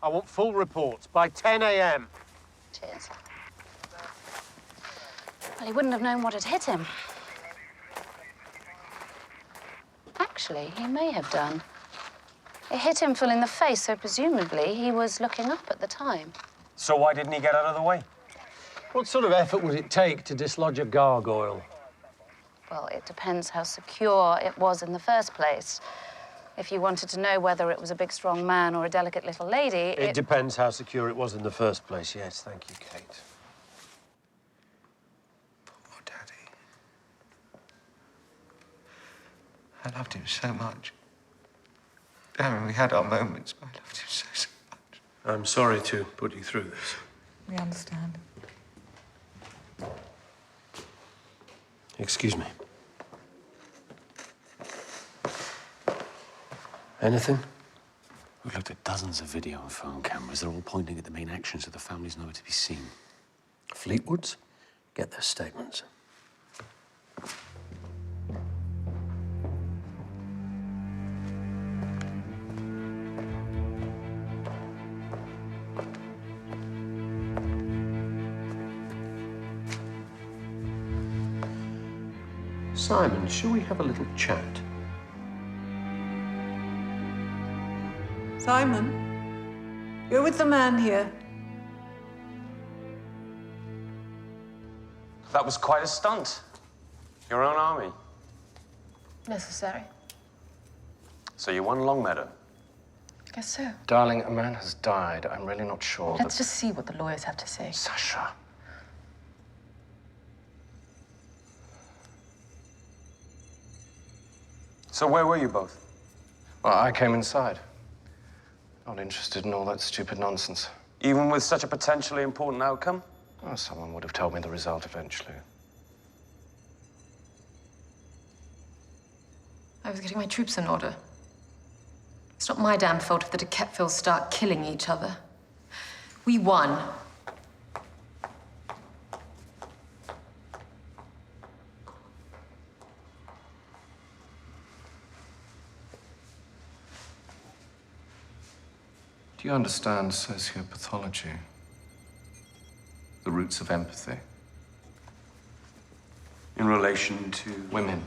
I want full reports by 10 a.m. Cheers. Well, he wouldn't have known what had hit him. Actually, he may have done. It hit him full in the face, so presumably he was looking up at the time. So why didn't he get out of the way? What sort of effort would it take to dislodge a gargoyle? Well, it depends how secure it was in the first place. If you wanted to know whether it was a big, strong man or a delicate little lady, It depends how secure it was in the first place, yes. Thank you, Kate. Poor Daddy. I loved him so much. Darren, we had our moments, but I loved him so much. I'm sorry to put you through this. We understand. Excuse me. Anything? We've looked at dozens of video and phone cameras. They're all pointing at the main action, so the family's nowhere to be seen. Fleetwoods? Get their statements. Simon, shall we have a little chat? Simon, you're with the man here. That was quite a stunt. Your own army. Necessary. So you won Longmeadow. Guess so. Darling, a man has died. I'm really not sure Let's just see what the lawyers have to say. Sasha. So where were you both? Well, I came inside. Not interested in all that stupid nonsense. Even with such a potentially important outcome? Well, someone would have told me the result eventually. I was getting my troops in order. It's not my damn fault if the de Quetteville start killing each other. We won. Do you understand sociopathology? The roots of empathy? In relation to Women.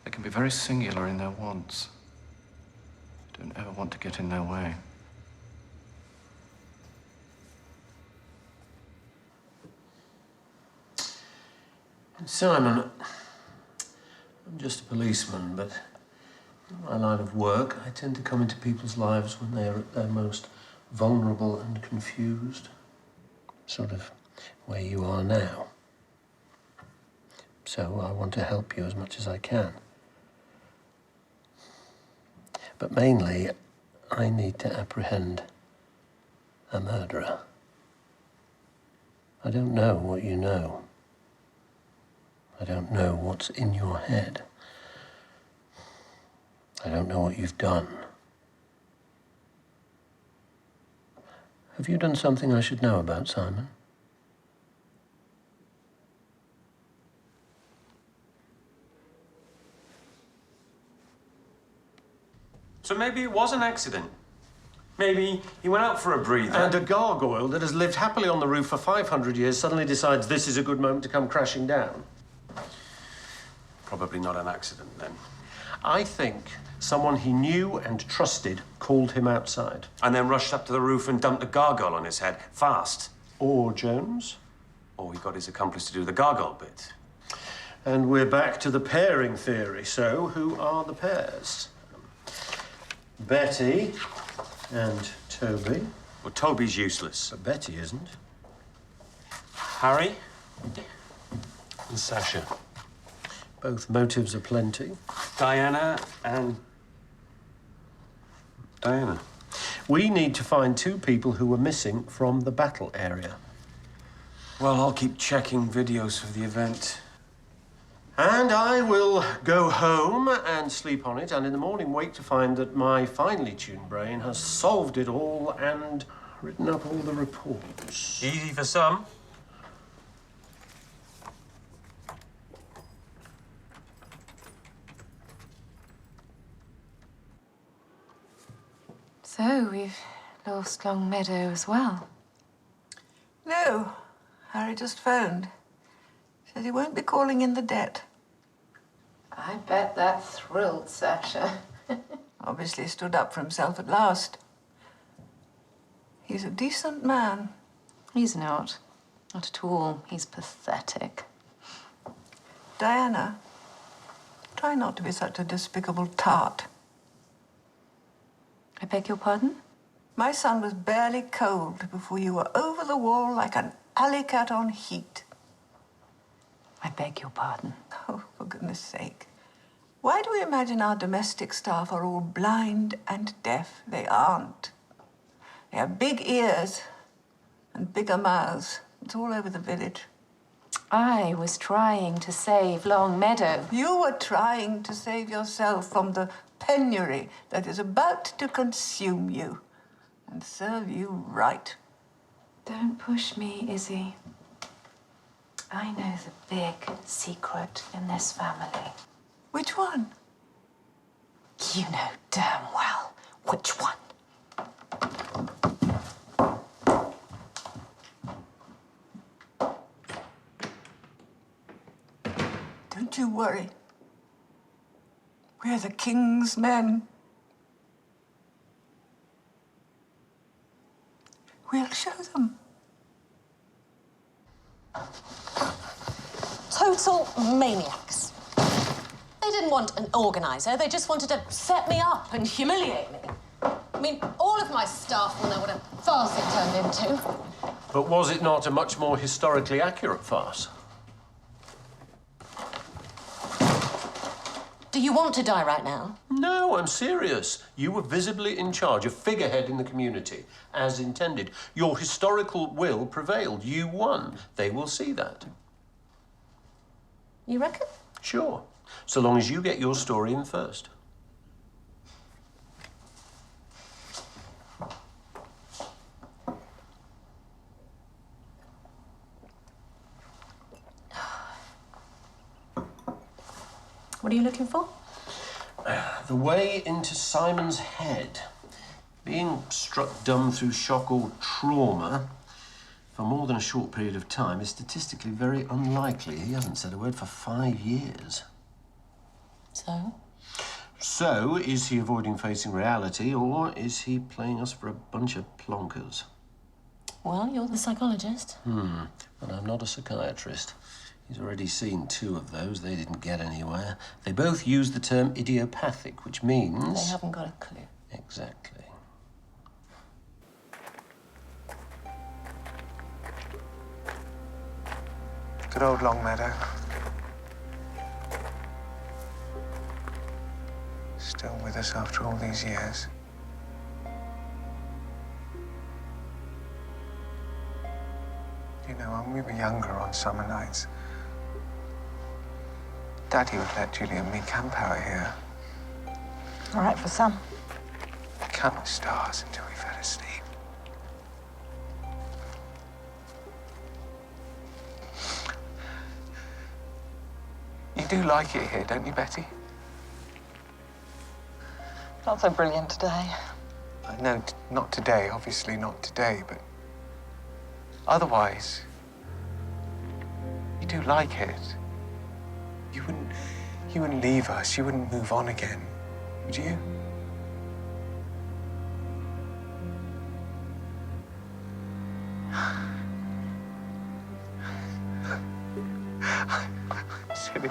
They can be very singular in their wants. Don't ever want to get in their way. Simon, I'm just a policeman, but in my line of work, I tend to come into people's lives when they're at their most vulnerable and confused. Sort of where you are now. So I want to help you as much as I can. But mainly, I need to apprehend a murderer. I don't know what you know. I don't know what's in your head. I don't know what you've done. Have you done something I should know about, Simon? So maybe it was an accident. Maybe he went out for a breather. And a gargoyle that has lived happily on the roof for 500 years suddenly decides this is a good moment to come crashing down. Probably not an accident, then. I think someone he knew and trusted called him outside. And then rushed up to the roof and dumped a gargoyle on his head, fast. Or Jones. Or he got his accomplice to do the gargoyle bit. And we're back to the pairing theory. So, who are the pairs? Betty and Toby. Well, Toby's useless. But Betty isn't. Harry? And Sasha. Both motives are plenty. Diana and... Diana. We need to find two people who were missing from the battle area. Well, I'll keep checking videos of the event. And I will go home and sleep on it, and in the morning wake to find that my finely tuned brain has solved it all and written up all the reports. Easy for some. So, we've lost Long Meadow as well. No, Harry just phoned. Said he won't be calling in the debt. I bet that thrilled Sasha. Obviously stood up for himself at last. He's a decent man. He's not. Not at all. He's pathetic. Diana, try not to be such a despicable tart. I beg your pardon? My son was barely cold before you were over the wall like an alley cat on heat. I beg your pardon. Oh, for goodness sake. Why do we imagine our domestic staff are all blind and deaf? They aren't. They have big ears and bigger mouths. It's all over the village. I was trying to save Long Meadow. You were trying to save yourself from the penury that is about to consume you and serve you right. Don't push me, Izzy. I know the big secret in this family. Which one? You know damn well which one. Don't you worry. We're the king's men. We'll show them. Total maniacs. They didn't want an organizer, they just wanted to set me up and humiliate me. I mean, all of my staff will know what a farce it turned into. But was it not a much more historically accurate farce? Do you want to die right now? No, I'm serious. You were visibly in charge, a figurehead in the community, as intended. Your historical will prevailed. You won. They will see that. You reckon? Sure. So long as you get your story in first. What are you looking for? The way into Simon's head. Being struck dumb through shock or trauma for more than a short period of time is statistically very unlikely. He hasn't said a word for 5 years. So? So, is he avoiding facing reality, or is he playing us for a bunch of plonkers? Well, you're the psychologist. But I'm not a psychiatrist. He's already seen 2 of those. They didn't get anywhere. They both use the term idiopathic, which means... They haven't got a clue. Exactly. Good old Longmeadow. Still with us after all these years. You know, when we were younger on summer nights, Daddy would let Julie and me camp out here. All right for some. Count the stars until we fell asleep. You do like it here, don't you, Betty? Not so brilliant today. No, not today, obviously not today, but otherwise, you do like it. You wouldn't leave us, you wouldn't move on again, would you? Silly.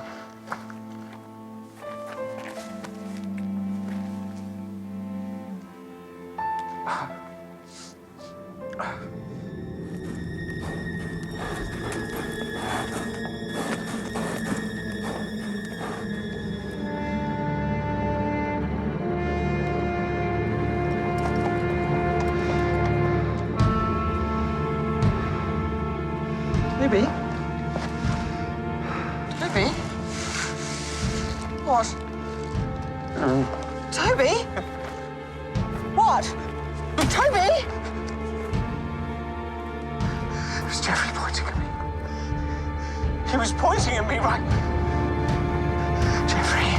Toby? Toby? What? Toby? What? Toby? It was Jeffrey pointing at me. He was pointing at me, right? Jeffrey.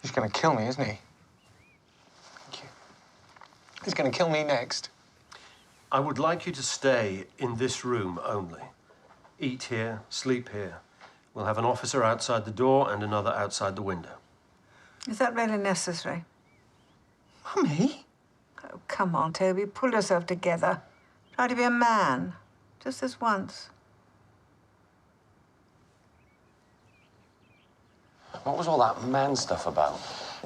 He's gonna kill me, isn't he? Thank you. He's gonna kill me next. I would like you to stay in this room only. Eat here, sleep here. We'll have an officer outside the door and another outside the window. Is that really necessary? Mummy? Oh, come on, Toby. Pull yourself together. Try to be a man. Just this once. What was all that man stuff about?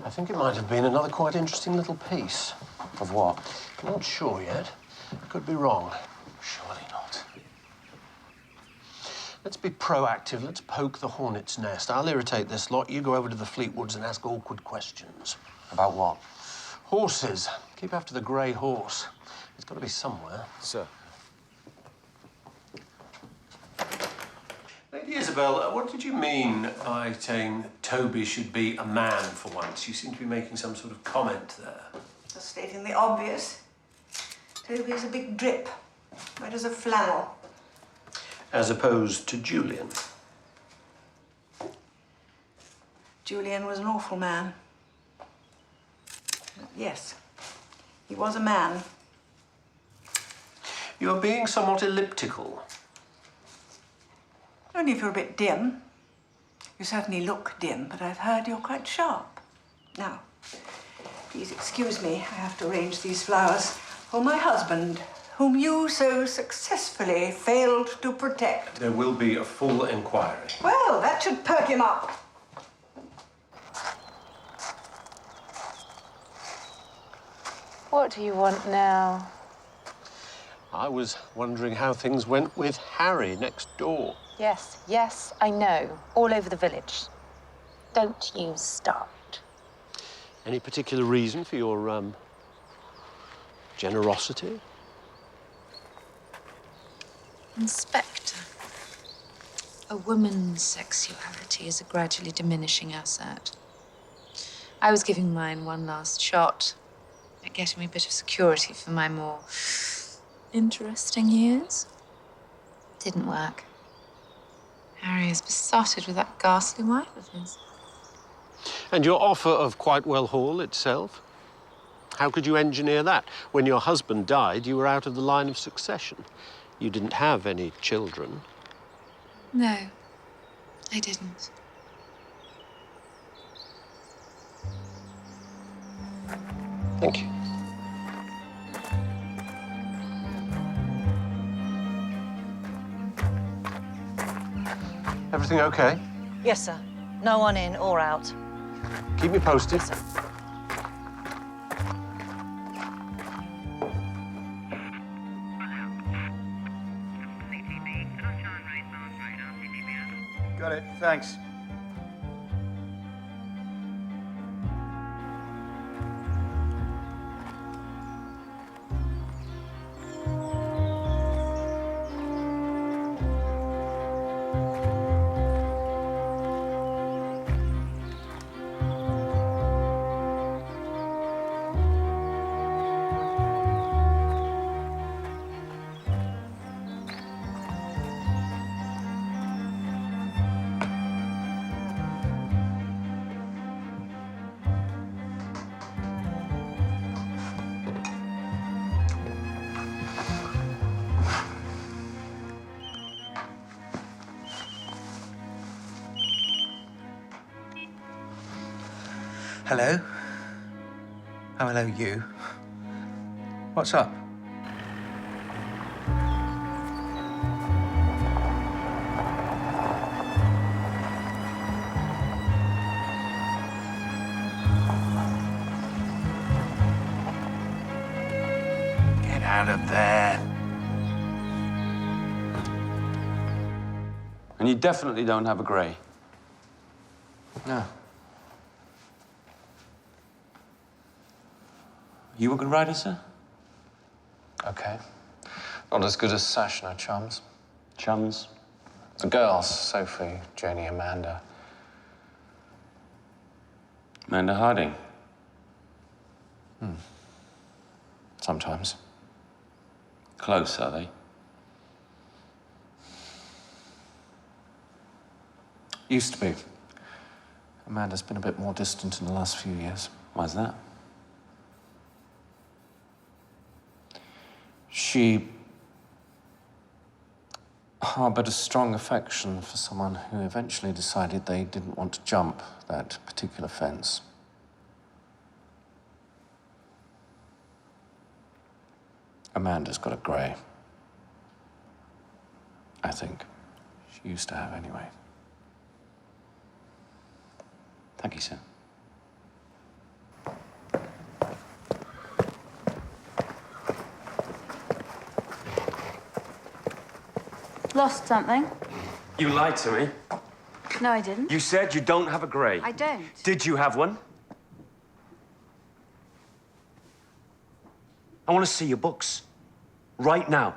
I think it might have been another quite interesting little piece. Of what? I'm not sure yet. Could be wrong. Surely not. Let's be proactive. Let's poke the hornet's nest. I'll irritate this lot. You go over to the Fleetwoods and ask awkward questions. About what? Horses. Keep after the grey horse. It's got to be somewhere. Sir. Lady Isabel, what did you mean by saying Toby should be a man for once? You seem to be making some sort of comment there. Just stating the obvious. Toby's a big drip. Wet as a flannel. As opposed to Julian. Julian was an awful man. Yes, he was a man. You're being somewhat elliptical. Only if you're a bit dim. You certainly look dim, but I've heard you're quite sharp. Now, please excuse me. I have to arrange these flowers for my husband, whom you so successfully failed to protect. There will be a full inquiry. Well, that should perk him up. What do you want now? I was wondering how things went with Harry next door. Yes, yes, I know. All over the village. Don't you start. Any particular reason for your, generosity? Inspector, a woman's sexuality is a gradually diminishing asset. I was giving mine one last shot at getting me a bit of security for my more interesting years. Didn't work. Harry is besotted with that ghastly wife of his. And your offer of Quitewell Hall itself? How could you engineer that? When your husband died, you were out of the line of succession. You didn't have any children. No, I didn't. Thank you. Everything okay? Yes, sir. No one in or out. Keep me posted. Yes, sir. Got it, thanks. Hello? Oh, hello, you. What's up? Get out of there. And you definitely don't have a grey. No. You a good rider, sir? Okay. Not as good as Sash, no chums. Chums? The girls, Sophie, Jenny, Amanda. Amanda Harding. Sometimes. Close, are they? Used to be. Amanda's been a bit more distant in the last few years. Why's that? She harboured a strong affection for someone who eventually decided they didn't want to jump that particular fence. Amanda's got a grey. I think. She used to have anyway. Thank you, sir. Lost something? You lied to me. No, I didn't. You said you don't have a grey. I don't. Did you have one? I want to see your books. Right now.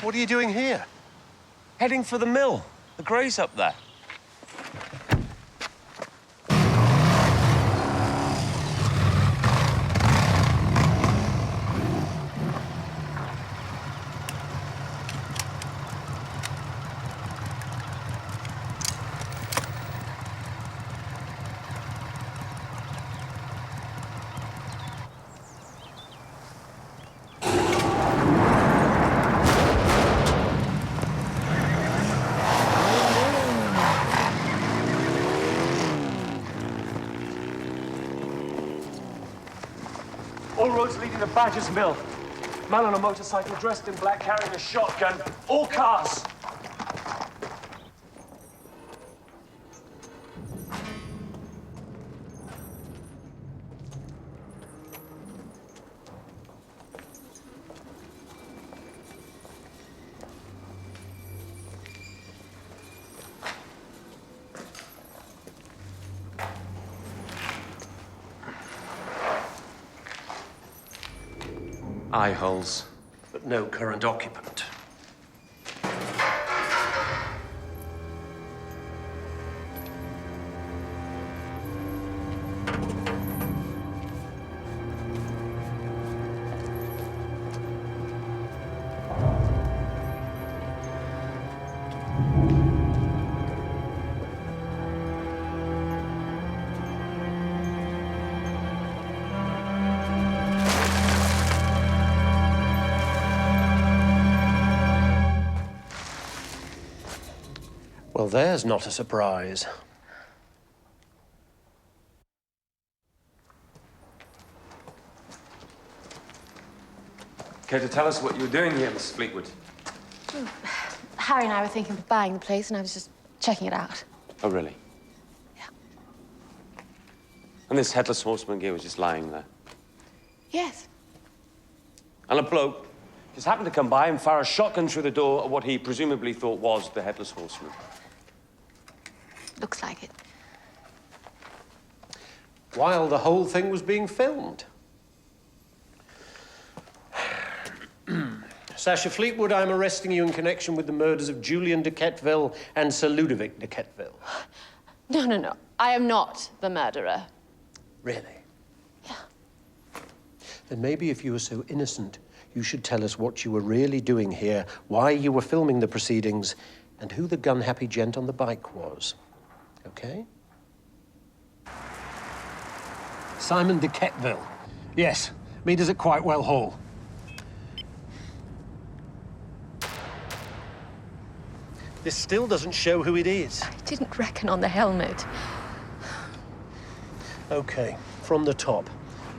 What are you doing here? Heading for the mill. The Greys up there. All roads leading to Badger's Mill. Man on a motorcycle dressed in black carrying a shotgun. All cars. Eye holes. But no current occupant. Well, there's not a surprise. Care to tell us what you were doing here, Miss Fleetwood? Harry and I were thinking of buying the place, and I was just checking it out. Oh, really? Yeah. And this headless horseman gear was just lying there. Yes. And a bloke just happened to come by and fire a shotgun through the door at what he presumably thought was the headless horseman. Looks like it. While the whole thing was being filmed. Sasha Fleetwood, I'm arresting you in connection with the murders of Julian de Quetteville and Sir Ludovic de Quetteville. No, no, no. I am not the murderer. Really? Yeah. Then maybe if you were so innocent, you should tell us what you were really doing here, why you were filming the proceedings, and who the gun-happy gent on the bike was. Okay? Simon de Quetteville. Yes, meet us at Quitewell Hall. This still doesn't show who it is. I didn't reckon on the helmet. Okay, from the top.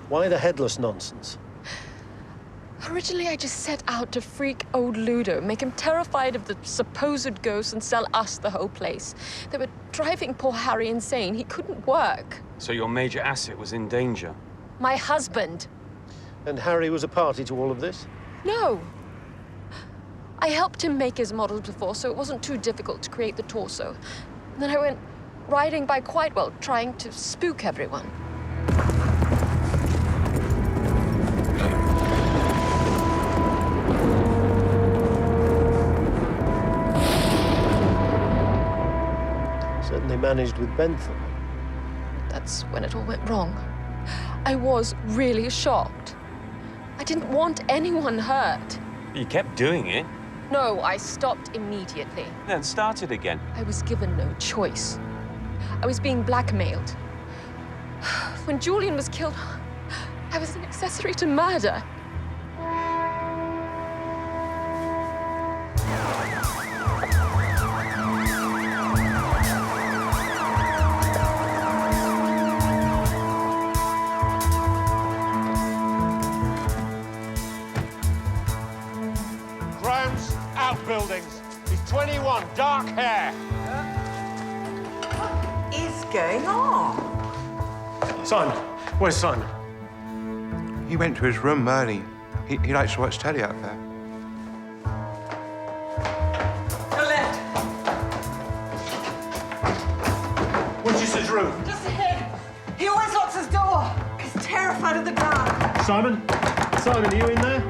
Why the headless nonsense? Originally, I just set out to freak old Ludo, make him terrified of the supposed ghost and sell us the whole place. They were driving poor Harry insane. He couldn't work. So your major asset was in danger? My husband. And Harry was a party to all of this? No. I helped him make his models before, so it wasn't too difficult to create the torso. And then I went riding by Quitewell, trying to spook everyone. Certainly managed with Bentham. That's when it all went wrong. I was really shocked. I didn't want anyone hurt. You kept doing it. No, I stopped immediately. Then started again. I was given no choice. I was being blackmailed. When Julian was killed, I was an accessory to murder. Buildings. He's 21, dark hair. What is going on? Simon, where's Simon? He went to his room early. He likes to watch telly out there. Go left. Which is his room? Just ahead. He always locks his door. He's terrified of the dark. Simon? Simon, are you in there?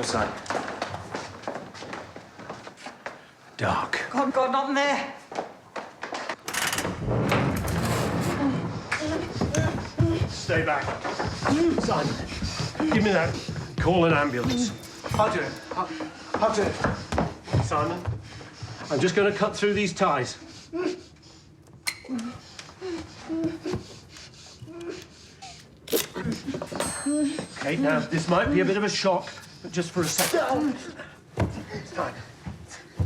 side. Dark. God, God, not in there. Stay back. Simon, give me that. Call an ambulance. I'll do it. I'll do it. Simon, I'm just going to cut through these ties. Okay, now, this might be a bit of a shock, but just for a second.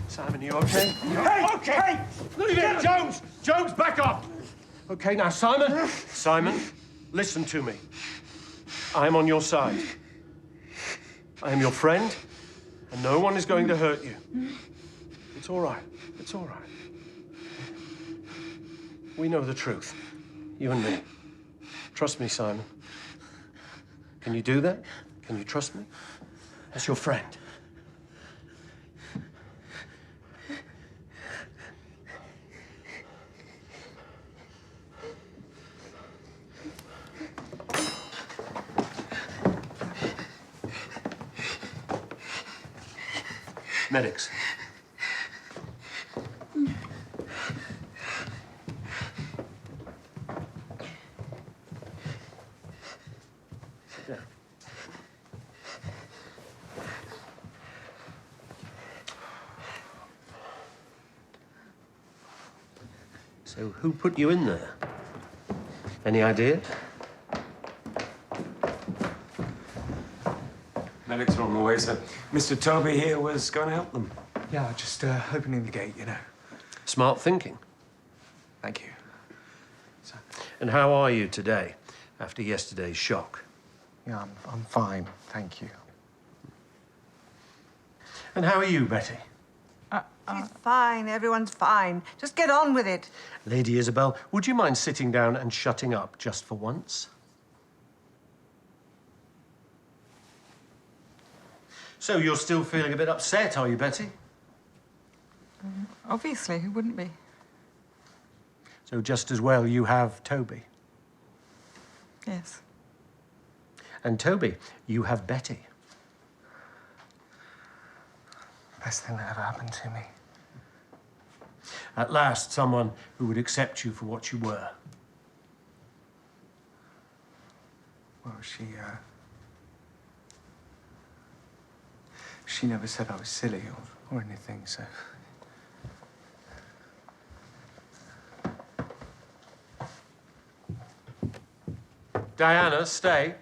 Simon, you okay? Hey! Okay! Hey! Leave it! Jones! Jones, back up! Okay, now, Simon. Simon, listen to me. I am on your side. I am your friend, and no one is going to hurt you. It's all right. It's all right. We know the truth, you and me. Trust me, Simon. Can you do that? Can you trust me? As your friend. Medics. Sit down. So, who put you in there? Any idea? Medics are on the way, sir. Mr. Toby here was going to help them. Yeah, just opening the gate, you know. Smart thinking. Thank you. And how are you today, after yesterday's shock? Yeah, I'm fine, thank you. And how are you, Betty? She's fine. Everyone's fine. Just get on with it. Lady Isabel, would you mind sitting down and shutting up just for once? So you're still feeling a bit upset, are you, Betty? Obviously, who wouldn't be? So just as well you have Toby. Yes. And Toby, you have Betty. Best thing that ever happened to me. At last, someone who would accept you for what you were. Well, she never said I was silly or anything, so... Diana, stay.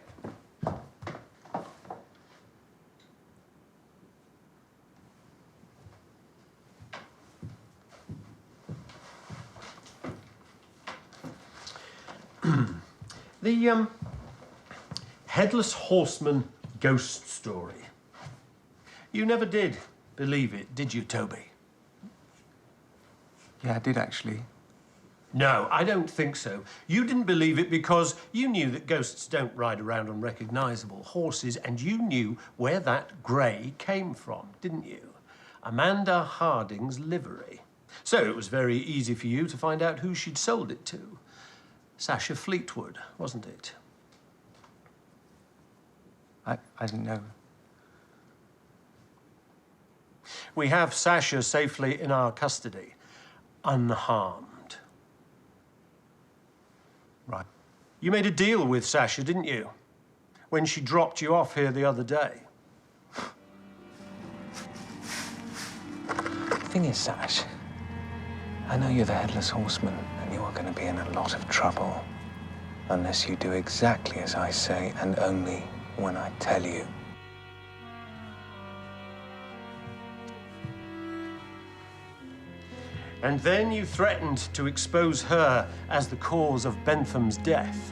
The Headless Horseman ghost story. You never did believe it, did you, Toby? Yeah, I did, actually. No, I don't think so. You didn't believe it because you knew that ghosts don't ride around on recognisable horses, and you knew where that grey came from, didn't you? Amanda Harding's livery. So it was very easy for you to find out who she'd sold it to. Sasha Fleetwood, wasn't it? I didn't know. We have Sasha safely in our custody, unharmed. Right. You made a deal with Sasha, didn't you? When she dropped you off here the other day. The thing is, Sash, I know you're the Headless Horseman, and you are going to be in a lot of trouble unless you do exactly as I say and only when I tell you. And then you threatened to expose her as the cause of Bentham's death.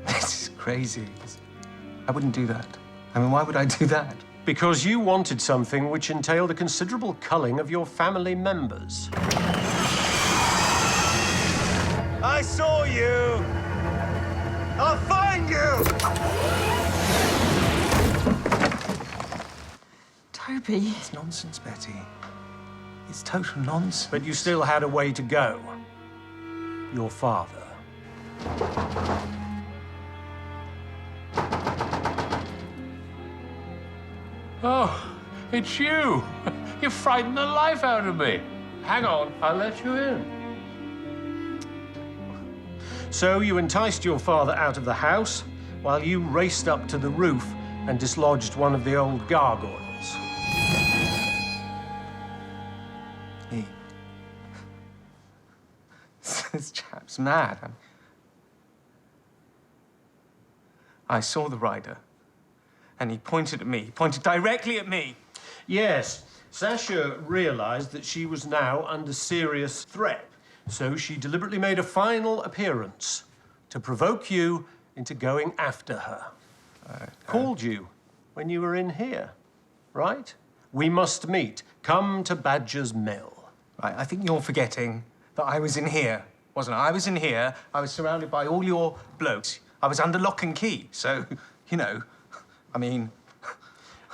This is crazy. I wouldn't do that. I mean, why would I do that? Because you wanted something which entailed a considerable culling of your family members. I saw you! I'll find you! Toby. It's nonsense, Betty. It's total nonsense. But you still had a way to go. Your father. Oh, it's you. You frightened the life out of me. Hang on, I'll let you in. So you enticed your father out of the house while you raced up to the roof and dislodged one of the old gargoyles. This chap's mad. I saw the rider, and he pointed at me. He pointed directly at me. Yes, Sasha realized that she was now under serious threat, so she deliberately made a final appearance to provoke you into going after her. Called you when you were in here, right? We must meet. Come to Badger's Mill. Right, I think you're forgetting that I was in here, wasn't I? I was in here. I was surrounded by all your blokes. I was under lock and key, so, you know, I mean...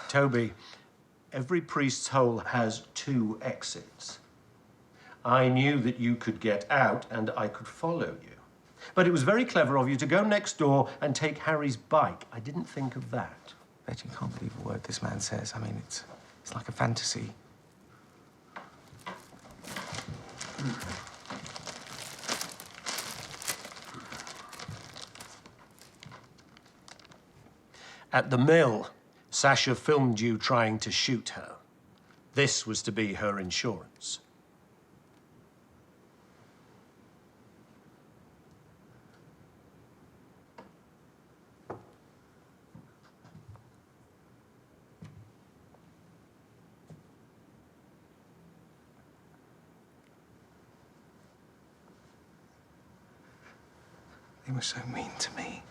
Toby, every priest's hole has 2 exits. I knew that you could get out and I could follow you. But it was very clever of you to go next door and take Harry's bike. I didn't think of that. Bet you can't believe a word this man says. I mean, it's like a fantasy. At the mill, Sasha filmed you trying to shoot her. This was to be her insurance. They were so mean to me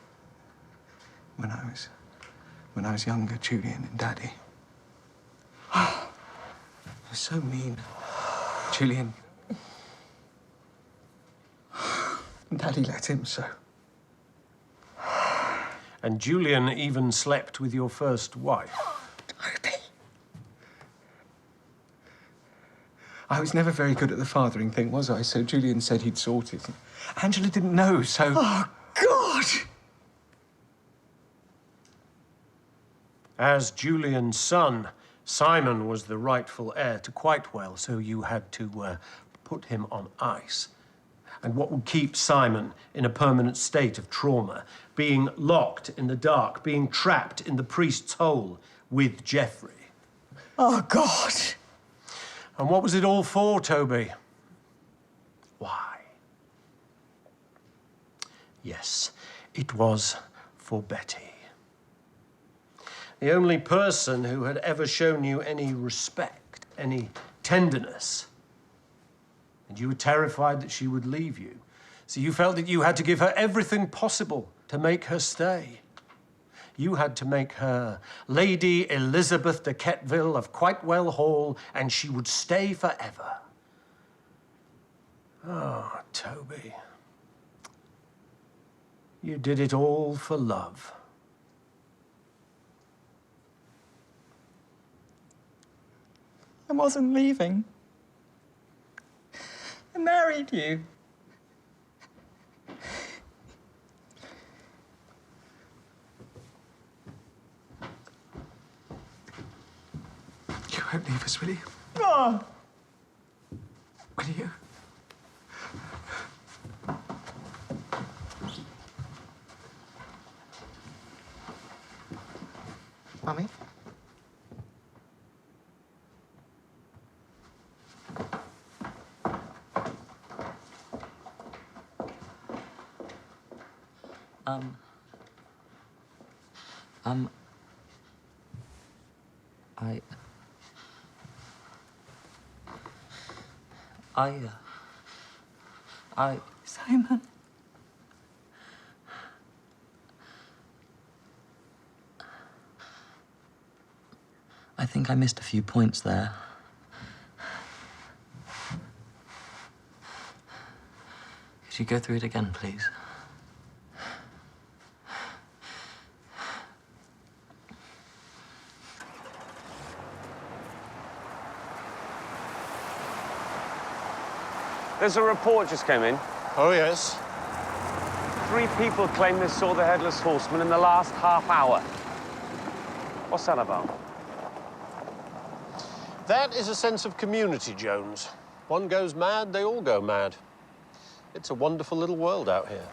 when I was younger, Julian and Daddy. They were so mean. Julian. Daddy let him so. And Julian even slept with your first wife. Toby. I was never very good at the fathering thing, was I? So Julian said he'd sort it. Angela didn't know, so... Oh, God! As Julian's son, Simon was the rightful heir to Quitewell, so you had to put him on ice. And what would keep Simon in a permanent state of trauma? Being locked in the dark, being trapped in the priest's hole with Geoffrey. Oh, God! And what was it all for, Toby? Why? Yes, it was for Betty. The only person who had ever shown you any respect, any tenderness. And you were terrified that she would leave you. So you felt that you had to give her everything possible to make her stay. You had to make her Lady Elizabeth de Kettville of Quitewell Hall, and she would stay forever. Oh, Toby. You did it all for love. I wasn't leaving. I married you. You won't leave us, will you? Oh. Will you? Mummy? Simon. I think I missed a few points there. Could you go through it again, please? There's a report just came in. Oh, yes? 3 people claim they saw the Headless Horseman in the last half hour. What's that about? That is a sense of community, Jones. One goes mad, they all go mad. It's a wonderful little world out here.